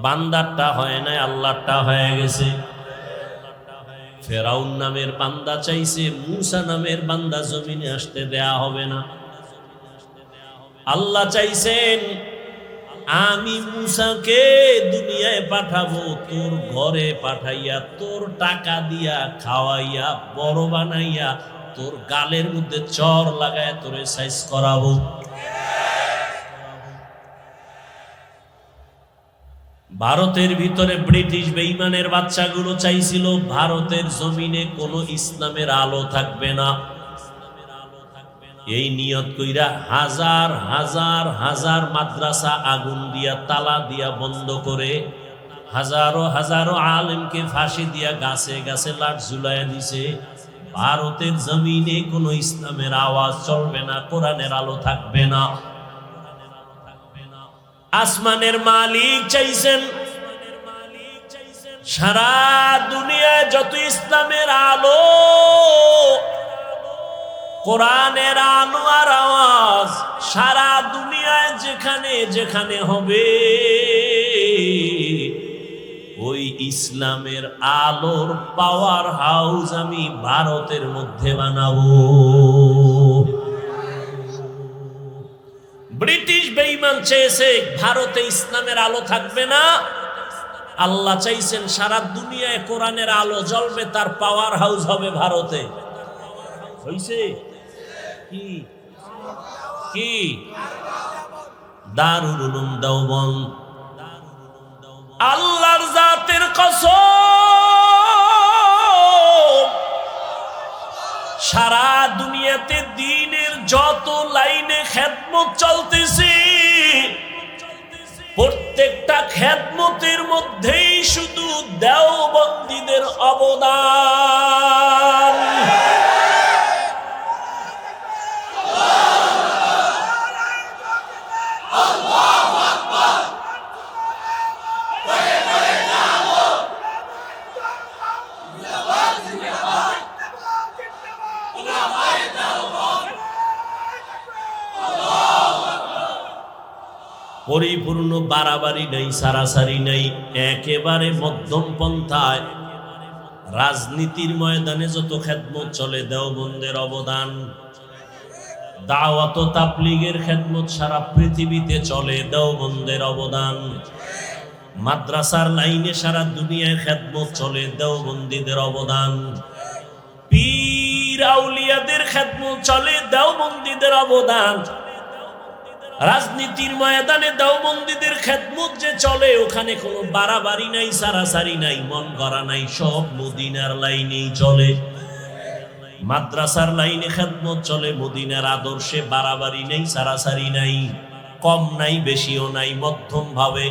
বান্দারটা হয় নাই, আল্লাহটা হয়ে গেছে। ফেরাউন নামের বান্দা চাইছে মূসা নামের বান্দা জমিনে আসতে দেয়া হবে না। আল্লাহ চাইছেন আমি মূসাকে দুনিয়ায় পাঠাবো, তোর ঘরে পাঠাইয়া তোর টাকা দিয়া খাওয়াইয়া বড় বানাইয়া তোর গালের মধ্যে চর লাগায় তোরে সাইজ করাবো। ভারতের ভিতরে ব্রিটিশ বেঈমানের বাচ্চাগুলো চাইছিল ভারতের জমিনে কোনো ইসলামের আলো থাকবে না। এই নিয়ত কইরা হাজার হাজার হাজার মাদ্রাসা আগুন দিয়া তালা দিয়া বন্ধ করে হাজারো হাজারো আলেমকে ফাঁসি দিয়া গাছে গাছে লাট ঝুলাইয়া দিছে। ভারতের জমিনে কোনো ইসলামের আওয়াজ চলবে না, কোরআনের আলো থাকবে না। আসমানের মালিক চাইছেন সারা দুনিয়ায় যত ইসলামের আলো, কোরআনের আলো আর আওয়াজ সারা দুনিয়ায় যেখানে যেখানে হবে, ওই ইসলামের আলোর পাওয়ার হাউস আমি ভারতের মধ্যে বানাবো। ব্রিটিশ বেঈমান চেয়েছে ভারতে ইসলামের আলো থাকবে না, আল্লাহ চাইছেন সারা দুনিয়ায় কোরআনের আলো জ্বলবে, তার পাওয়ার হাউস হবে ভারতে। হইছে কি কি? দারুল উলুম দেওবন্দ। আল্লাহর জাতের কসম, সারা দুনিয়াতে দ্বীনের যত লাইনে খেদমত চলতেছে, প্রত্যেকটা খেদমতের মধ্যেই শুধু দেওবন্দীদের অবদান। পরিপূর্ণ বাড়াবাড়ি নেই, সারাসারি নেই, একেবারে মধ্যম পন্থায়। রাজনীতির ময়দানে যত খেদমত চলে দেওবন্দের অবদান, দাওয়াত ও তাবলীগের খেদমত সারা পৃথিবীতে চলে দেওবন্দের অবদান, মাদ্রাসার লাইনে সারা দুনিয়ায় খেদমত চলে দেওবন্দীদের অবদান, পীর আউলিয়াদের খেদমত চলে দেওবন্দীদের অবদান। রাজনীতির ময়দানে দেওবন্দীদের খেদমত যে চলে, ওখানে কোনো বাড়াবাড়ি নাই, সারাসারি নাই, মন গড়া নাই, সব মদিনার লাইনেই চলে। মাদ্রাসার লাইনে খেদমত চলে মদিনার আদর্শে, বাড়াবাড়ি নেই, সারাসারি নাই, কম নাই বেশিও নাই, মধ্যম ভাবে।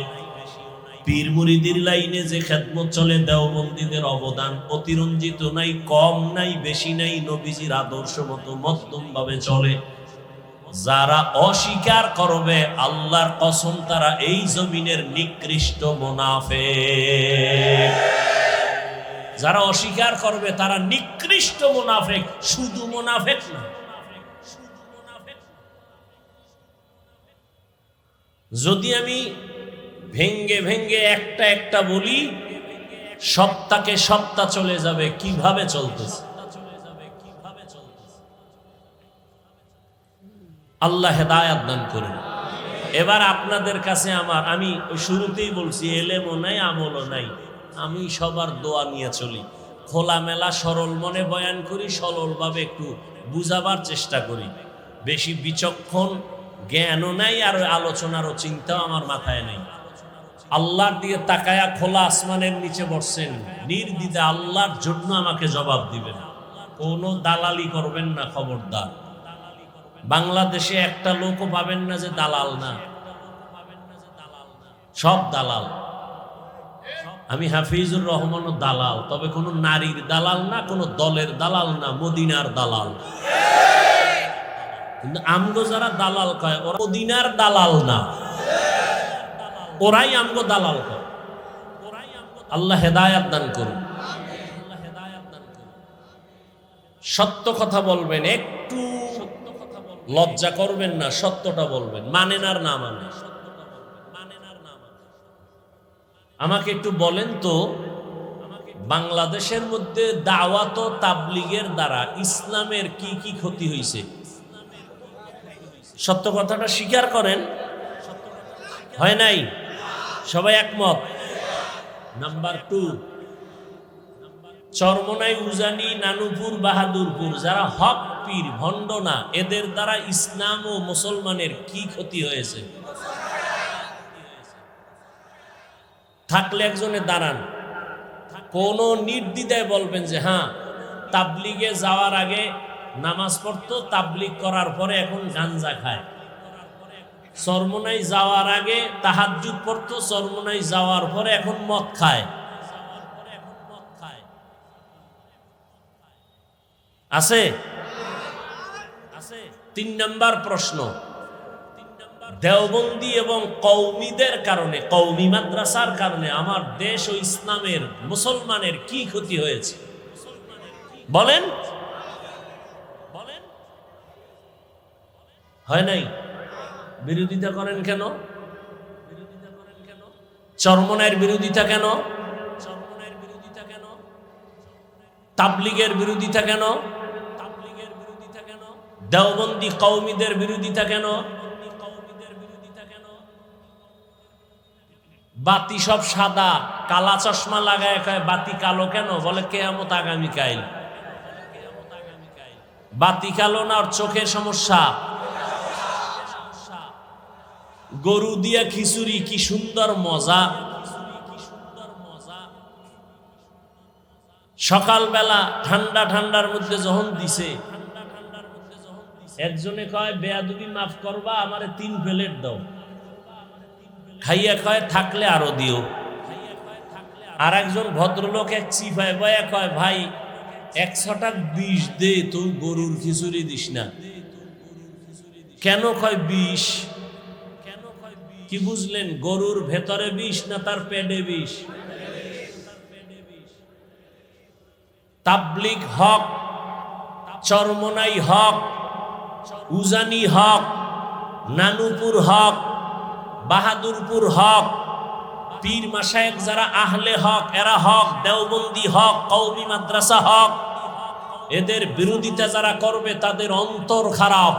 পীর মুরিদির লাইনে যে খেদমত চলে, দেওবন্দীদের অবদান অতিরঞ্জিত নাই, কম নাই, বেশি নাই, নবীজির আদর্শ মতো মধ্যম ভাবে চলে। যারা অস্বীকার করবে আল্লাহর কসম তারা এই জমিনের নিকৃষ্ট মুনাফিক। যারা অস্বীকার করবে তারা নিকৃষ্ট মুনাফিক, শুধু মুনাফিক না। যদি আমি ভেঙ্গে ভেঙ্গে একটা একটা বলি, সপ্তাহে সপ্তাহ চলে যাবে কিভাবে চলতেছে। আল্লাহ হেদায়াত দান করুন। এবার আপনাদের কাছে আমি ওই শুরুতেই বলছি, এলেমও নাই আমলও নাই, আমি সবার দোয়া নিয়ে চলি, খোলামেলা সরল মনে বয়ান করি, সরলভাবে একটু বুঝাবার চেষ্টা করি। বেশি বিচক্ষণ জ্ঞানও নাই, আর আলোচনারও চিন্তাও আমার মাথায় নেই। আল্লাহর দিকে তাকায়া খোলা আসমানের নিচে বসছেন, নির্দ্বিধা আল্লাহর জন্য আমাকে জবাব দিবেন, কোনো দালালি করবেন না, খবরদার। বাংলাদেশে একটা লোকও পাবেন না যে দালাল না, সব দালাল। আমি হাফিজুর রহমানও দালাল, তবে কোনো নারীর দালাল না, কোনো দলের দালাল না, মদিনার দালাল। কিন্তু আমগো যারা দালাল কয় ওরা মদিনার দালাল না, ওরাই আমগো দালাল কয়। আল্লাহ হেদায়াত দান করুন। সত্য কথা বলবেন, একটু লজ্জা করবেন না, সত্যটা বলবেন, মানেন আর না মানে। আমাকে একটু বলেন তো, বাংলাদেশের মধ্যে দাওয়াত ও তাবলীগের দ্বারা ইসলামের কি কি ক্ষতি হয়েছে? সত্য কথাটা স্বীকার করেন। হয় নাই? সবাই একমত? নাম্বার 2, চরমনাই, উজানি, নানুপুর, বাহাদুরপুর যারা হক পীর ভণ্ড না, এদের দ্বারা ইসলাম ও মুসলমানের কি ক্ষতি হয়েছে? থাকলে একজনে দাঁড়ান, কোন নির্দ্বিধায় বলবেন যে হ্যাঁ, তাবলিগে যাওয়ার আগে নামাজ পড়তো, তাবলিগ করার পরে এখন গাঞ্জা খায়। চরমনাই যাওয়ার আগে তাহাজ্জুদ পড়তো, চরমনাই যাওয়ার পরে এখন মদ খায়। আছে? 3 নম্বর প্রশ্ন, দেওবন্দি এবং কওমিদের কারণে, কওমি মাদ্রাসার কারণে আমার দেশ ও ইসলামের মুসলমানের কি ক্ষতি হয়েছে? বলেন। হয় নাই? বিরোধিতা করেন কেন? চরমনাইয়ের বিরোধিতা কেন? তাবলীগের বিরোধিতা কেন? দেওবন্দি কওমিদের বিরোধিতা কেন? বাতি সব সাদা, কালা চশমা লাগায় কয় বাতি কালো কেন? বলে কিয়ামত আগামীকাল। বাতি কালো না, ওর চোখের সমস্যা। গরু দিয়া খিচুড়ি, কি সুন্দর মজা। সকালবেলা ঠান্ডা ঠান্ডার মধ্যে যখন দিছে, একজনে কয় বেয়াদবি মাফ করবা, আমারে 3 প্লেট দাও। খাইয়া কয় থাকলে আরো দিও। আর একজন ভদ্রলোক এক চিপায় বয়া কয় ভাই 100 টাকা বিষ দে, তুই গরুর খিচুড়ি দিস না কেন? কয় বিষ। কি বুঝলেন? গরুর ভেতরে বিষ না তার পেটে বিষ? তাবলীগ হক, চরমনাই হক, উজানি হক, নানুপুর হক, বাহাদুরপুর হক, পীর মাশায়েখ যারা আহলে হক এরা হক, দেওবন্দি হক, কওমি মাদ্রাসা হক। এদের বিরোধিতা যারা করবে তাদের অন্তর খারাপ।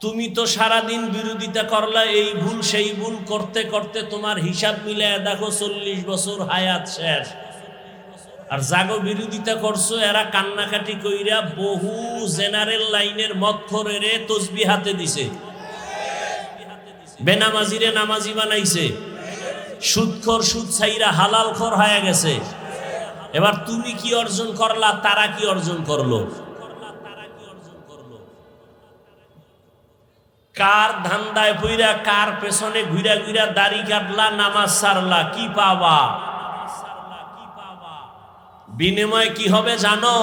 তুমি তো সারাদিন বিরোধিতা করলা, এই ভুল সেই ভুল করতে করতে তোমার হিসাব মিলায় দেখো 40 বছর হায়াত শেষ। আর জাগো বিরোধিতা করছো, এরা কান্নাকাটি কইরা বহু জেনারেল লাইনের মদখোরেরে তসবিহ হাতে দিছে, বেনামাজিরে নামাজি বানাইছে, সুদখোর সুদ ছাইরা হালালখোর হয়ে গেছে। এবার তুমি কি অর্জন করলা, তারা কি অর্জন করলো? কার ধান্দায় পইরা কার পেছনে ঘুরা ঘুরা দাড়ি কাটলা, নামাজ সারলা, কি পাবা? বিনিময় কি হবে জানো?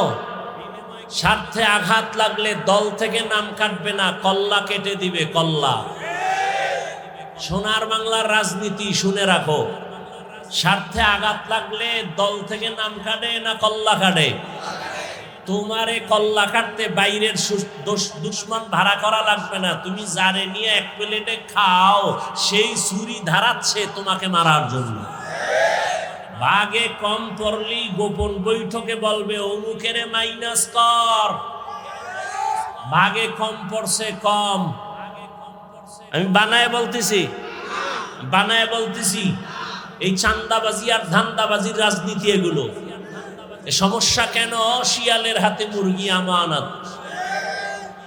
স্বার্থে আঘাত লাগলে দল থেকে নাম কাটবে না, কল্লা কেটে দিবে, কল্লা। সোনার বাংলার রাজনীতি শুনে রাখো, স্বার্থে আঘাত লাগলে দল থেকে নাম কাটে না কল্লা কাটে? তোমারে কল্লা কাটতে বাইরের দুশ্মন ভাড়া করা লাগবে না, তুমি যারে নিয়ে এক প্লেটে খাও সেই ছুরি ধারাচ্ছে তোমাকে মারার জন্য। ভাগে কম পড়লি গোপন বৈঠকে বলবে অমুকেরে মাইনাস কর, ভাগে কম পড়ছে কম। আমি বানায় বলতেছি এই চান্দাবাজি আর ধান্দাবাজির রাজনীতি এগুলো। সমস্যা কেন? শিয়ালের হাতে মুরগি আমানত।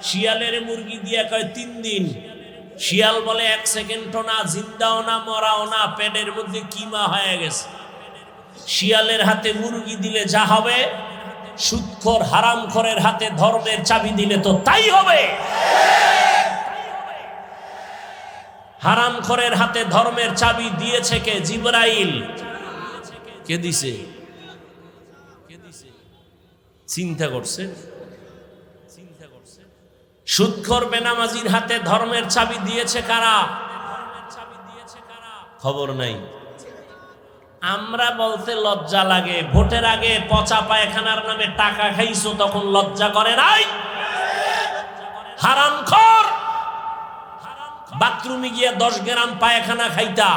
শিয়ালের মুরগি দিয়ে কয় 3 দিন, শিয়াল বলে 1 সেকেন্ডও না, জিন্দাও না, মরাও না, পেটের মধ্যে কিমা হয়ে গেছে। শিয়ালের হাতে মুরগি দিলে যা হবে, সুদখোর হারামখোরের হাতে ধর্মের চাবি দিলে তো তাই হবে। হারামখোরের হাতে ধর্মের চাবি দিয়েছে কে? জিবরাইল। কে দিছে? চিন্তা করছে? সুদখোর বেনামাজির হাতে ধর্মের চাবি দিয়েছে কারা? খবর নাই। আমরা বলতে লজ্জা লাগে। ভোটের আগে পচা পায়খানার নামে টাকা খাইছো, তখন লজ্জা করে নাই? হারামখোর, বাথরুমে গিয়ে 10 গ্রাম পায়খানা খাইতা,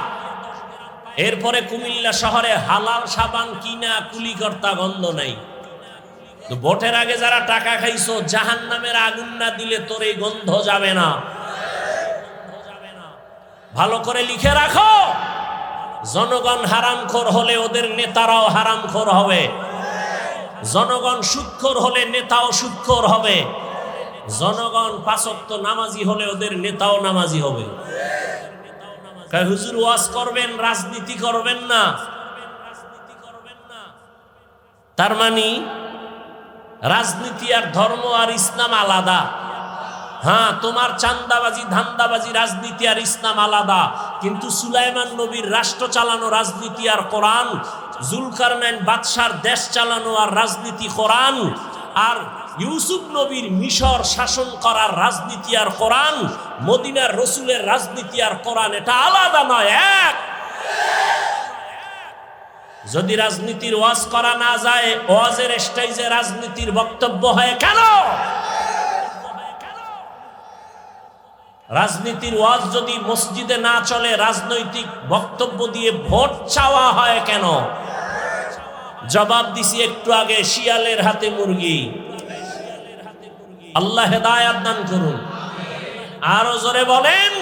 এরপরে কুমিল্লা শহরে হালাল সাবান কিনা কুলি কর্তা, গন্ধ নাই। তো ভোটের আগে যারা টাকা খাইছো, জাহান্নামের আগুন না দিলে তোর এই গন্ধ যাবে না। ভালো করে লিখে রাখো, জনগণ হারামখোর হলে ওদের নেতারাও হারামখোর হবে, জনগণ সুদখোর হলে নেতাও সুদখোর হবে, জনগণ 5 ওয়াক্ত নামাজি হলে ওদের নেতাও নামাজি হবে। হুজুর ওয়াজ করবেন, রাজনীতি করবেন না, তার মানে রাজনীতি আর ধর্ম আর ইসলাম আলাদা। হ্যাঁ, তোমার চান্দাবাজি ধান্দাবাজি রাজনীতি আর ইসলাম আলাদা, কিন্তু সুলাইমান নবীর রাষ্ট্র চালানো রাজনীতি আর কোরআন, জুলকারনাইন বাদশার দেশ চালানো আর রাজনীতি কোরআন, আর ইউসুফ নবীর মিশর শাসন করার রাজনীতি আর কোরআন, মদিনার রসুলের রাজনীতি আর কোরআন, এটা আলাদা নয়, এক। যদি রাজনীতির ওয়াজ করা না যায়, ওয়াজের স্টেজে রাজনীতির বক্তব্য হয় কেন? রাজনীতির ওয়াজ যদি মসজিদে না চলে, রাজনৈতিক বক্তব্য দিয়ে ভোট চাওয়া হয় কেন? জবাব দিছি একটু আগে, শিয়ালের হাতে মুরগি। আল্লাহ হেদায়েত দান করুন। আরো জোরে বলেন,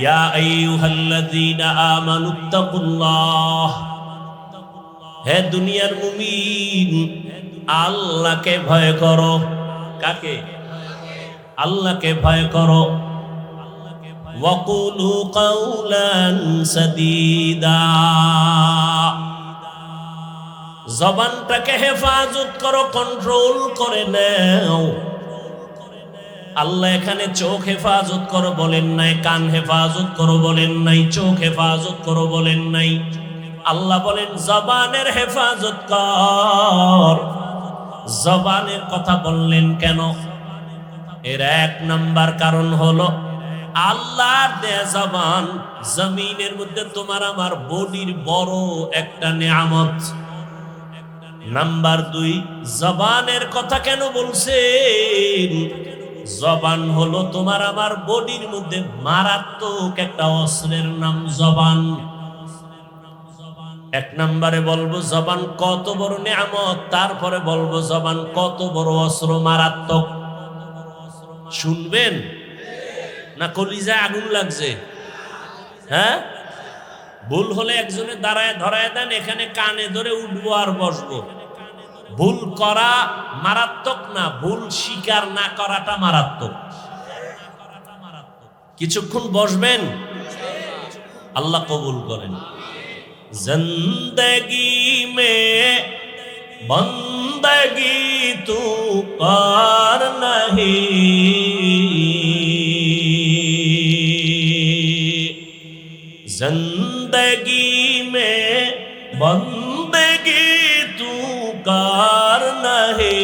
ইয়া আইয়ুহাল্লাযীনা আমানুত্তাকুল্লাহ। হে দুনিয়ার মুমিন, আল্লাহকে ভয় করো। কাকে? আল্লাহকে ভয় করো। ওয়াকুলু কাওলান সাদীদা। জবানটাকে হেফাজত করো, কন্ট্রোল করে নাও। আল্লাহ এখানে চোখ হেফাজত করো বলেন নাই, কান হেফাজত করো বলেন নাই, চোখ হেফাজত করো বলেন নাই। আল্লাহ বলেন জবানের হেফাজত কর। জবানের কথা বললেন কেন? এর 1 নাম্বার কারণ হলো, আল্লাহর দেয়া জবান জমিনের মধ্যে তোমার আমার বডির বড় একটা নিয়ামত। নাম্বার 2, জবানের কথা কেন বলছেন? জবান হলো তোমার আমার বডির মধ্যে মারাত্মক একটা অস্ত্রের নাম জবান। 1 নম্বরে বলবো জবান কত বড় নিয়ামত, তারপরে বলবো জবান কত বড় অস্ত্র, মারাত্মক। শুনবেন না কলিজায় আগুন লাগছে? হ্যাঁ, ভুল হলে একজনে দাঁড়ায় ধরায় দেন, এখানে কানে ধরে উঠবো আর বসবো। ভুল করা মারাত্মক না, ভুল স্বীকার না করাটা মারাত্মক। কিছুক্ষণ বসবেন, আল্লাহ কবুল করেন। জিন্দগি মে বন্দগি তু কর नहीं जिंदगी में बंदगी तू कार नहीं,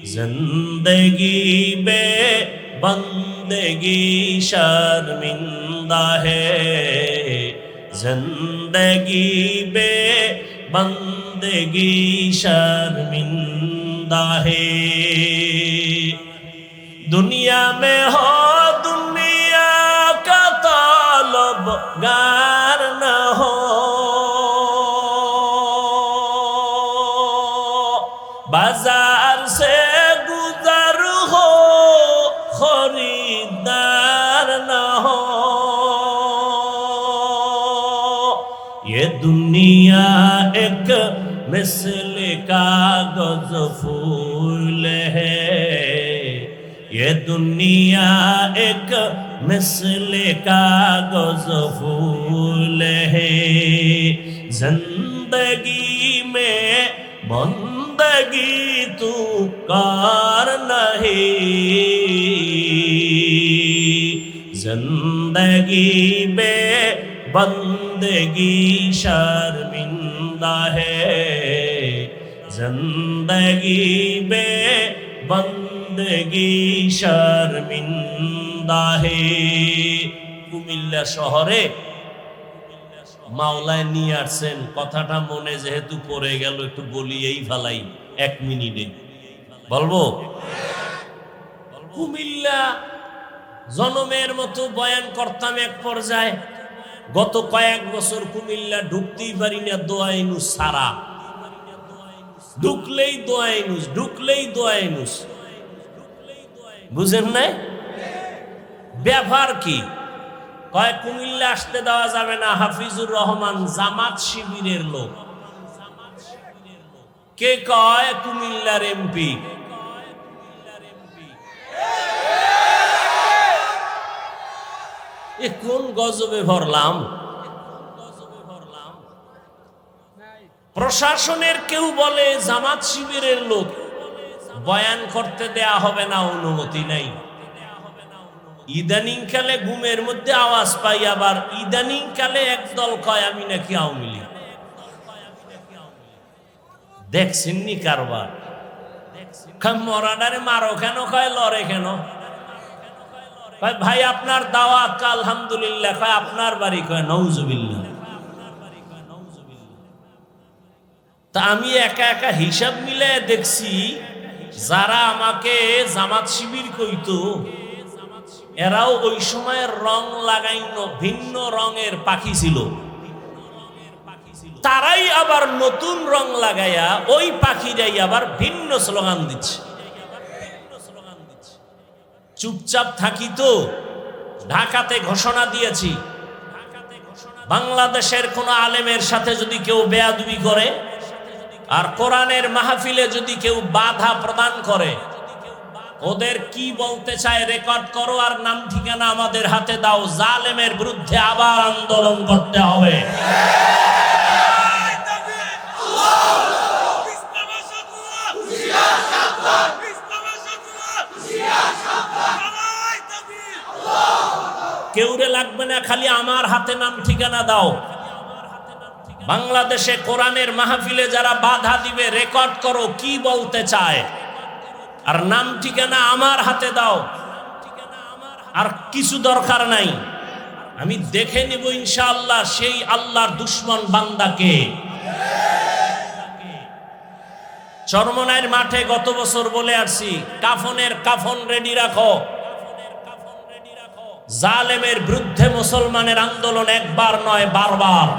जिंदगी में बंदगी शर्मिंदा है, जिंदगी में बंदगी शर्मिंदा है। दुनिया में हो दुनिया का तलबगार न हो, बाजार से गुजर हो खरीदार न हो। ये दुनिया एक मिसल कागज फूल है, ये दुनिया एक मिसल कागज फूल है, जिंदगी में बंदगी तू कार नहीं, जिंदगी में बंदगी शर्मिंदा है, जिंदगी में बंदगी शर्मिंदा है। কুমিল্লা শহরে মাওলায় নিয়ে আসছেন, কথাটা মনে যেহেতু পড়ে গেল একটু বলি এই ফালাই 1 মিনিটে বলবো। কুমিল্লা জনমের মতো বয়ান করতাম এক পর্যায়ে, গত কয়েক বছর কুমিল্লা ঢুকতেই পারি না, দোয়াইনুস সারা, ঢুকলেই দোয়াইনুস, ঢুকলেই দোয়াইনুস। বুঝেন নাই ব্যাপার কি? কয় কুমিল্লা আসতে দেওয়া যাবে না, হাফিজুর রহমান জামাত শিবিরের লোক। কে কয়? কুমিল্লার এমপি। এ কোন গজবে ভরলাম? প্রশাসনের কেউ বলে জামাত শিবিরের লোক, বয়ান করতে দেয়া হবে না, অনুমতি নাই। ইদানিং কালে ঘুমের মধ্যে আওয়াজ পাই, আবার ইদানিং কালে একদল কয় আমি নাকি আওয়ামী লীগ। দেখছেন নি কারবার? মরাডারে মারো কেন? কয় লড়ে কেন? কয় ভাই আপনার দাওয়াত, আলহামদুলিল্লাহ। কয় আপনার বাড়ি? কয় নাউজুবিল্লাহ। তা আমি একা একা হিসাব মিলে দেখছি, যারা আমাকে জামাত শিবির কইতো এরাও ওই সময়ের রং লাগাইনো ভিন্ন রঙের পাখি ছিল, তারাই আবার নতুন রং লাগাইয়া ওই পাখিরাই আবার ভিন্ন স্লোগান দিচ্ছে। চুপচাপ থাকি তো? ঢাকাতে ঘোষণা দিয়েছি, বাংলাদেশের কোন আলেমের সাথে যদি কেউ বেয়াদবি করে আর কোরআনের মাহফিলে যদি কেউ বাধা প্রদান করে, ওদের কি বলতে চায় রেকর্ড করো আর নাম ঠিকানা আমাদের হাতে দাও, জালেমের বিরুদ্ধে আবার আন্দোলন করতে হবে। কেউরে লাগবে না, খালি আমার হাতে নাম ঠিকানা দাও। বাংলাদেশে কোরআনের মাহফিলে যারা বাধা দিবে রেকর্ড করো কি বলতে চায়, আর নাম ঠিকানা আমার হাতে দাও। আর কিছু দরকার নাই, আমি দেখে নিব ইনশাআল্লাহ সেই আল্লাহর দুশ্মন বান্দাকে। চরমনাইয়ের মাঠে গত বছর বলে আসছি, কাফনের কাফন রেডি রাখো। জালেমের বিরুদ্ধে মুসলমানের আন্দোলন একবার নয়, বারবার।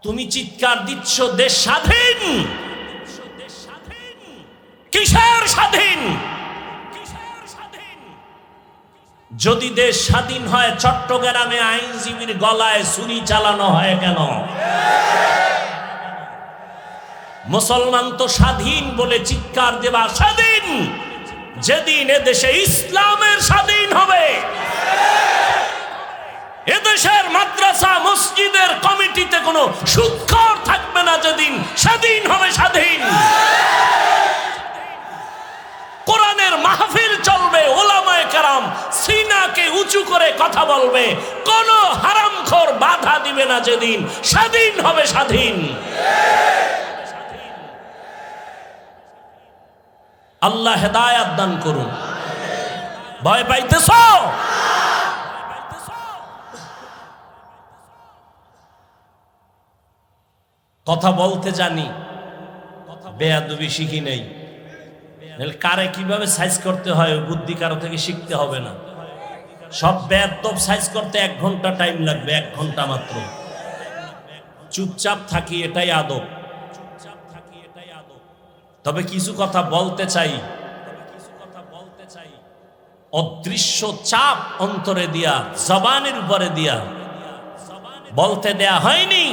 তুমি চিৎকার দিচ্ছ দেশ স্বাধীন, কিসের স্বাধীন? যদি দেশ স্বাধীন হয় চট্টগ্রামে আইনজীবীর গলায় ছুরি চালানো হয় কেন? মুসলমান তো স্বাধীন বলে চিৎকার দেবা স্বাধীন, যেদিন এদেশে ইসলামের স্বাধীন হবে, এদেশের মাদ্রাসা মসজিদের কমিটিতে কোনো সুদখোর থাকবে না, যেদিন স্বাধীন হবে স্বাধীন। কোরআনের মাহফিল চলবে, ওলামায়ে কেরাম হারাম, সিনাকে উঁচু করে কথা বলবে, কোন হারামখোর বাধা দিবে না। যেদিন স্বাধীন হবে স্বাধীন। আল্লাহ হেদায়াত দান করুন। ভয় পাইতেছ? কথা বলতে জানি, বেয়াদবি শিখি নাই। কারে কিভাবে সাইজ করতে হয় বুদ্ধি কারো থেকে শিখতে হবে না। সব বেয়াদব সাইজ করতে 1 ঘন্টা টাইম লাগবে, 1 ঘন্টা মাত্র। চুপচাপ থাকি, এটাই আদব। তবে কিছু কথা বলতে চাই, অদৃশ্য চাপ অন্তরে দিয়া, জবানের উপরে দিয়া বলতে দেয়া হয়নি।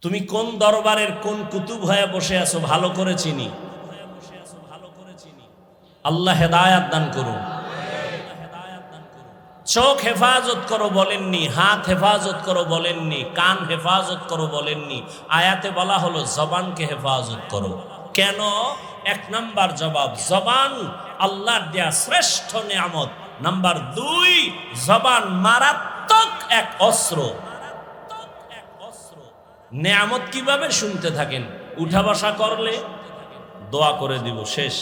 তুমি কোন দরবারের কোন কুতুব হয়ে বসে আছো ভালো করে চিনি। আল্লাহ হেদায়াত দান করুন। চোখ হেফাজত করো বলেননি, হাত হেফাজত করো বলেননি, কান হেফাজত করো বলেননি। আয়াতে বলা হলো জবানকে হেফাজত করো। কেন? 1 নাম্বার জবাব, জবান আল্লাহর দেয়া শ্রেষ্ঠ নিয়ামত। নাম্বার 2, জবান মারাত্মক এক অস্ত্র। নিয়ামত কিভাবে? শুনতে থাকেন, উঠা বসা করলে দোয়া করে দিব, শেষ,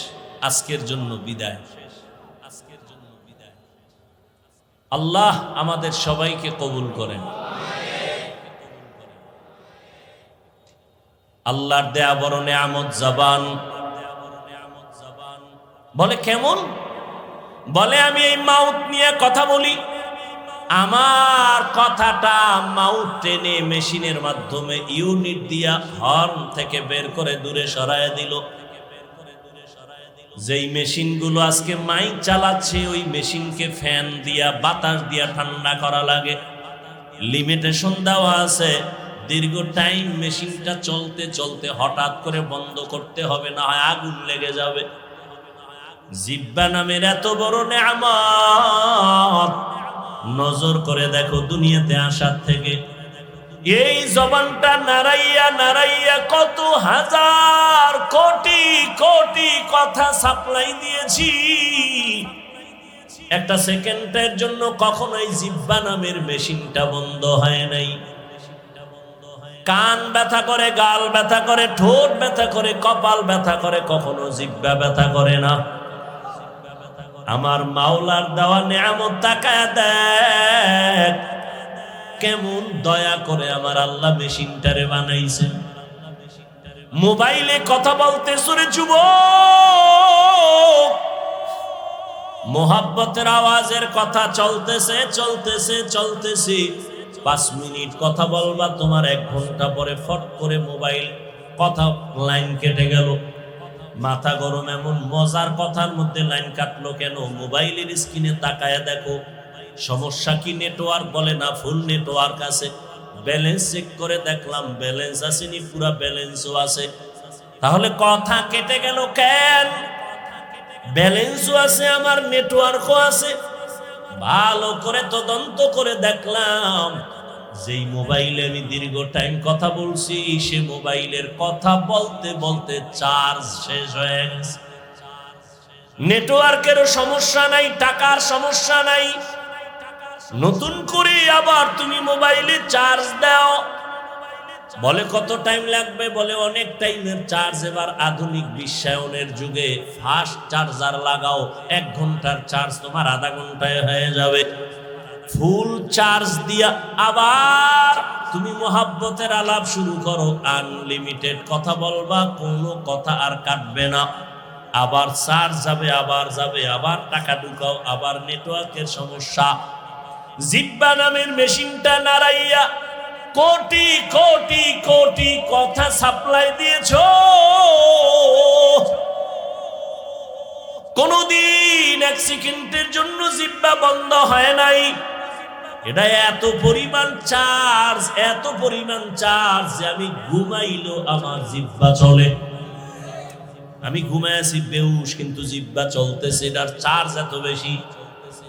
আজকের জন্য বিদায়। আল্লাহ আমাদের সবাইকে কবুল করেন। আল্লাহর দেয়া বড় নিয়ামত জবান। বলে কেমন? বলে আমি এই মাউথ নিয়ে কথা বলি, আমার কথাটা মাউথ টেনে মেশিনের মাধ্যমে ইউনিট দিয়া হর্ন থেকে বের করে দূরে সরায় দিল। যেই মেশিনগুলো আজকে মাইক চালাচ্ছে, ওই মেশিনকে ফ্যান দিয়া বাতাস দিয়া ঠান্ডা করা লাগে, লিমিটেশন দেওয়া আছে। দীর্ঘ টাইম মেশিনটা চলতে চলতে হঠাৎ করে বন্ধ করতে হবে, না হয় আগুন লেগে যাবে। জিহ্বা নামের এত বড় নিয়ামত, নজর করে দেখো দুনিয়াতে আসার থেকে এই জবানটা নাড়াইয়া নাড়াইয়া কত হাজার কোটি কোটি কথা সাপ্লাই দিয়েছি। একটা সেকেন্ডের জন্য কখনোই জিহ্বা নামের মেশিনটা বন্ধ হয় নাই। কান ব্যথা করে, গাল ব্যথা করে, ঠোঁট ব্যথা করে, কপাল ব্যথা করে, কখনো জিহ্বা ব্যথা করে না। আমার মাওলার দেওয়া নিয়ামত তাকায় দেখ, কেমন দয়া করে আমার আল্লাহ মেশিনটারে বানাইছে। মোবাইলে কথা বলতে সুরে যুবক, মোহাব্বতের আওয়াজের কথা চলতেছে চলতেছে চলতেছে, 5 মিনিট কথা বলবা, তোমার 1 ঘন্টা পরে ফট করে মোবাইল কথা লাইন কেটে গেল। মাথা গরম, এমন মজার কথার মধ্যে লাইন কাটলো কেন? মোবাইলের স্ক্রিনে তাকায় দেখো সমস্যা কি নেটওয়ার্ক, বলে না ফুল নেটওয়ার্ক আছে। ব্যালেন্স চেক করে দেখলাম ব্যালেন্স আসেনি, পুরা ব্যালেন্সও আছে। তাহলে কথা কেটে গেল কেন? ব্যালেন্সও আছে, আমার নেটওয়ার্কও আছে। ভালো করে তদন্ত করে দেখলাম যেই মোবাইলে আমি দীর্ঘ টাইম কথা বলছি, সে মোবাইলের কথা বলতে বলতে চার্জ শেষ হয়ে গেছে। নেটওয়ার্কেরও সমস্যা নাই, টাকার সমস্যা নাই, নতুন করে আবার তুমি মোবাইলে চার্জ দাও। বলে কত টাইম লাগবে? বলে অনেক টাইমের চার্জ। এবার আধুনিক বিশ্বায়নের যুগে ফাস্ট চার্জার লাগাও, 1 ঘন্টার চার্জ তোমার আধা ঘন্টায় হয়ে যাবে। ফুল চার্জ দিয়া আবার তুমি মোহাব্বতের আলাপ শুরু করো, আনলিমিটেড কথা বলবা, কোনো কথা আর কাটবে না। আবার চার্জ যাবে, আবার যাবে, আবার টাকা ঢুকাও, আবার নেটওয়ার্কের সমস্যা। জিহ্বা নামের মেশিনটা নাড়াইয়া কোটি কোটি কোটি কথা সাপ্লাই দিয়েছো, কোনদিন 1 সেকেন্ডের জন্য জিহ্বা বন্ধ হয় নাই। এটা এত পরিমাণ চার্জ, এত পরিমাণ চার্জ যে আমি ঘুমাইলো আমার জিহ্বা চলে। আমি ঘুমায় আছি বেহুশ, কিন্তু জিহ্বা চলতেছে। এটার চার্জ এত বেশি,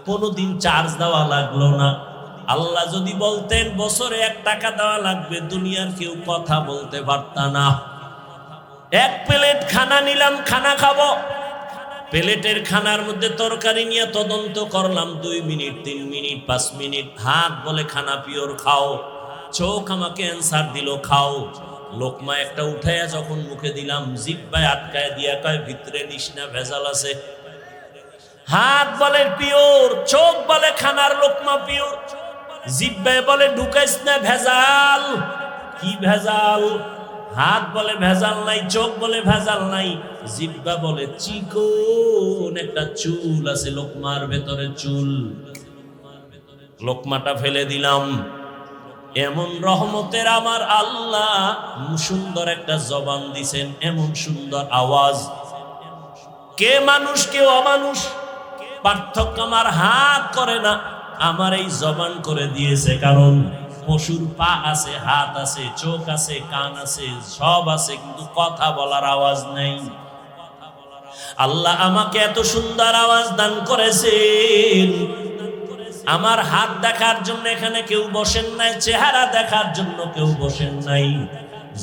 কোনদিন চার্জ দেওয়া লাগলো না। আল্লাহ যদি বলতেন বছরে 1 টাকা দেওয়া লাগবে, দুনিয়ার কেউ কথা বলতে পারত না। এক প্লেট খানা নিলাম, খানা খাবো। প্লেটের খানার মধ্যে তরকারি নিয়ে তদন্ত করলাম 2 মিনিট, 3 মিনিট, 5 মিনিট। হাত বলে খানা পিওর, খাও। চোখ আমাকে অ্যান্সার দিল খাও। লোকমা একটা উঠাইয়া যখন মুখে দিলাম, জিহ্বায় আটকায় দিয়া কয় ভিতরে নিস না, ভেজাল আছে। হাত বলে পিওর, চোখ বলে খানার লোকমা পিওর, জিহ্বায় বলে ঢুকাইস না, ভেজাল। কি ভেজাল? হাত বলে ভেজাল নাই, চোখ বলে ভেজাল নাই, জিহ্বা বলে চিকন একটা চুল আছে লোকমার ভেতরে, চুল। লোকমাটা ফেলে দিলাম। এমন রহমতের আমার আল্লাহ সুন্দর একটা জবান দিছেন, এমন সুন্দর আওয়াজ। কে মানুষ কেউ অমানুষ পার্থক্য আমার হাত করে না, আমার এই জবান করে দিয়েছে। কারণ পশুর পা আছে, হাত আছে, চোখ আছে, কান আছে, সব আছে, কিন্তু কথা বলার আওয়াজ নেই। আল্লাহ আমাকে এত সুন্দর আওয়াজ দান করেছেন। আমার হাত দেখার জন্য এখানে কেউ বসেন নাই, চেহারা দেখার জন্য কেউ বসেন নাই।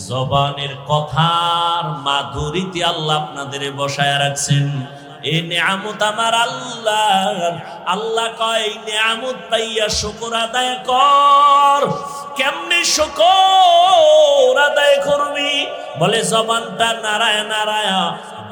জবানের কথার মাধুরীতে আল্লাহ আপনাদের বসায় রাখছেন। এই নিয়ামত আমার আল্লাহ। আল্লাহ কয় এই নিয়ামত পাইয়া শুকর আদায় কর। কেমনে শুকর আদায় করবি? বলে জবানটা নাড়ায় নাড়ায়া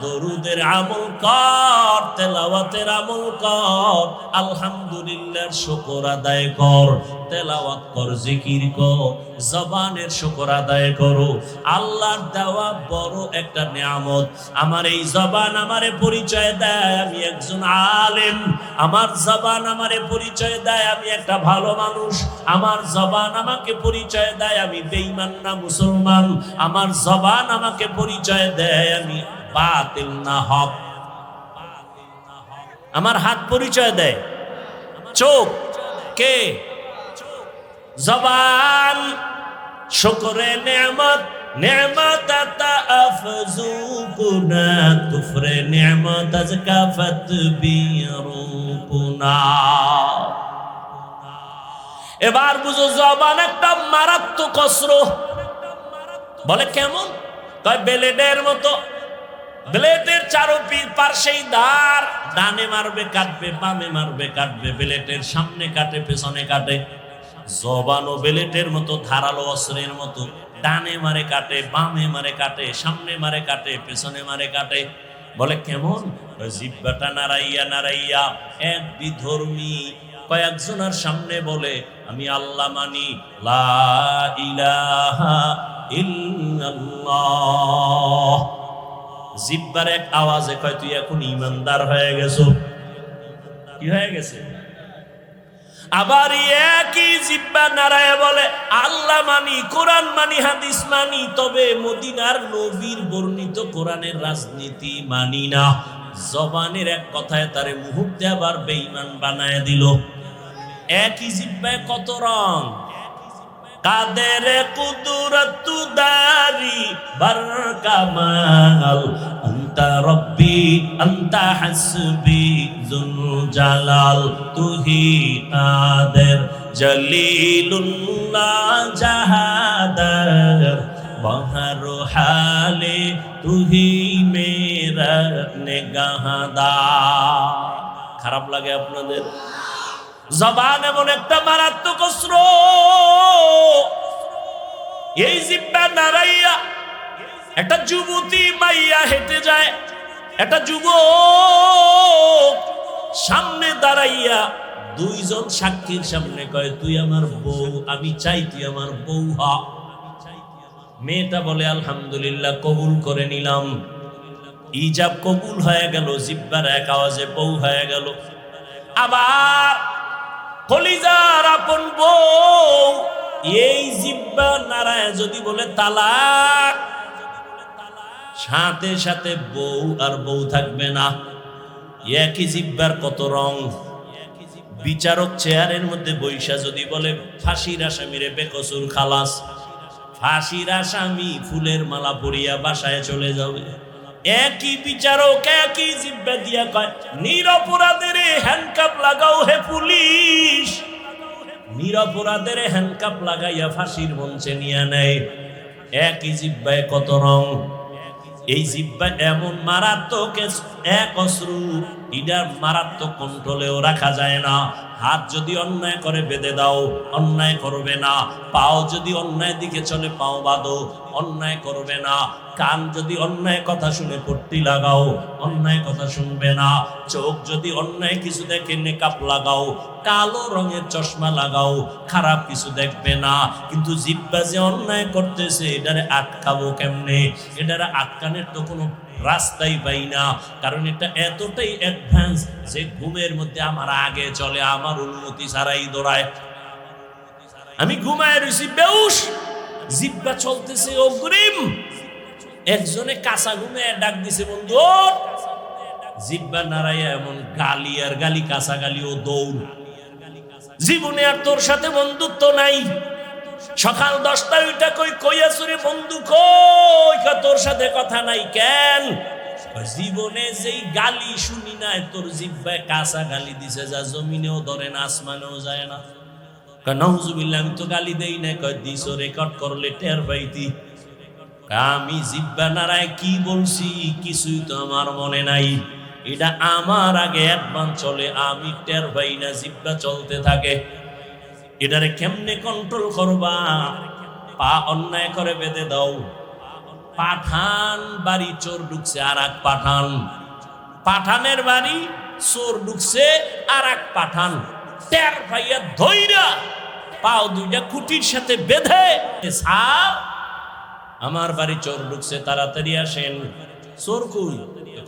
দরুদের আমল কর, তেলাওয়াতের আমল কর, আলহামদুলিল্লাহর শুকর আদায় কর, তেলাওয়াত কর, জিকির কর, জবানের শুকর আদায় করো। আল্লাহর দেওয়া বড় একটা নিয়ামত। আমার এই জবান আমারে পরিচয় দেয় আমি একজন আলেম। আমার জবান আমারে পরিচয় দেয় আমি একটা ভালো মানুষ। আমার জবান আমাকে পরিচয় দেয় আমি বেঈমান না মুসলমান। আমার জবান আমাকে পরিচয় দেয় আমি বাতিল না হক। আমার হাত পরিচয় দেয়, চোখ কে? জবান। শুকরে নেয়ামত, নেয়ামত আতা আফজুকুনা, কুফরে নেয়ামত আজকাফত বিরুকুনা। এবার বুঝো জবান একটা মারাত্মক অস্ত্র। বলে কেমন? কয় ব্লেডের মতো। ব্লেডের পার্শ্বেই ধার, ডানে মারবে কাটবে, বামে মারবে কাটবে, ব্লেডের সামনে কাটে, পেছনে কাটে। জবানও ব্লেডের মতো, ধারালো অস্ত্রের মতো। ডানে মারে কাটে, বামে মারে কাটে, সামনে মারে কাটে, পেছনে মারে কাটে। বলে কেমন? জিহ্বাটা নাড়াইয়া নাড়াইয়া এক বিধর্মী কয়েকজনের সামনে বলে আমি আল্লাহ মানি, লা ইলাহা ইল্লাল্লাহ। জিহ্বার এক আওয়াজে কয় তুই এখন ইমানদার হয়ে গেছো। কি হয়ে গেছে? আবার একই জিহ্বা নারায় বলে আল্লাহ মানি, কোরআন মানি, হাদিস মানি, তবে মদিনার নবীর বর্ণিত কোরআনের রাজনীতি মানি না। জবানের এক কথায় তারে মুহূর্তে আবার বেঈমান বানায় দিল। একই জিহ্বায় কত রং। কাদের কুদরত দারি বার কামাল, আনতা রব্বি আনতা হাসবি যুল জালাল, তুহি কাদের জলিলুল্লাহ জাহাদার, বহর হালে তুহি মেরা নেগাহদার। খারাপ লাগে আপনাদের? জবান এমন একটা মারাত্মক অস্ত্র। এই জিহ্বা নাড়াইয়া একটা যুবতী মাইয়া হেঁটে যায়, একটা যুবক সামনে দাঁড়াইয়া দুইজন সাক্ষীর সামনে কয় তুই আমার বউ, আমি চাই তুই আমার বউ হ। মেয়েটা বলে আলহামদুলিল্লাহ, কবুল করে নিলাম। ইজাব কবুল হয়ে গেল, জিহ্বার এক আওয়াজে বউ হয়ে গেল। আবার কলিজার আপন বউ, এই জিহ্বা নারায় যদি বলে তালাক, সাথে সাথে বউ আর বউ থাকবে না। একই জিহ্বার কত রং। বিচারক চেয়ারের মধ্যে বৈশা যদি বলে ফাঁসির আসামিরে বেকসুর খালাস, ফাঁসির আসামি ফুলের মালা পরিয়া বাসায় চলে যাবে। একই বিচারক একই জিহ্বা দিয়া কয় নিরপরাধের হ্যান্ডকাপ লাগাও হে পুলিশ। নিরপরাধের হ্যান্ডকাপ লাগাইয়া ফাঁসির মঞ্চে নিয়ে নেয়। একই জিহ্বায় কত রং। এই জিহ্বা এমন মারাত্মক এক অস্ত্র, এটা মারাত্মক কন্ট্রোলেও রাখা যায় না। হাত যদি অন্যায় করে বেঁধে দাও, অন্যায় করবে না। পাও যদি অন্যায় দিকে চলে, পাও বাঁধো, অন্যায় করবে না। কান যদি অন্যায় কথা শুনে পট্টি লাগাও, অন্যায় কথা শুনবে না। চোখ যদি অন্যায় কিছু দেখে নেকাপ লাগাও, কালো রঙের চশমা লাগাও, খারাপ কিছু দেখবে না। কিন্তু জিহ্বা যে অন্যায় করতেছে, এটারে আটকাবো কেমনে? এটারে আটকানোর তো কোনো রাস্তাই পাই না। কারণ এটা এতটাই অ্যাডভান্স যে ঘুমের মধ্যে আমার আগে চলে, আমার অনুমতি ছাড়াই দৌড়ায়। আমি ঘুমায় রয়েছি বেউস, জিহ্বা চলতেছে অগ্রিম। একজনে কাঁচা ঘুমে ডাক দিছে, বন্ধু জিহ্বা নাড়াইয়া এমন গালি আর গালি, কাঁচা গালি ও দৌড়। জীবনে আর তোর সাথে বন্ধুত্ব নাই। সকাল 10টায় ওইটা কই আসুরে বন্ধু কই, তোর সাথে কথা নাই কেন? জীবনে যেই গালি শুনি নাই, তোর জিহ্বায় কাঁচা গালি দিছে, যা জমিনেও ধরে না, আসমানেও যায় না। নাউজুবিল্লাহ, আমি তো গালি দেই না। কয় দিছো, রেকর্ড করলে টের পাইতি। আমি জিহ্বা নাড়ায় কি বলছি কিছুই তো আমার মনে নাই। এটা আমার আগে অ্যাডভান্স চলে, আমি টের পাই না, জিহ্বা চলতে থাকে। এটারে কেমনে কন্ট্রোল করবা? পা অন্যায় করে বেঁধে দাও। পাঠান বাড়ি চোর ঢুকছে, আর এক পাঠান। পাঠানের বাড়ি চোর ঢুকছে, আর এক পাঠান। টের পাইয়া ধইরা পাও দুইটা কুটির সাথে বেঁধে, স্যার আমার বাড়ি চোর ঢুকছে, তাড়াতাড়ি আসেন। চোর কই?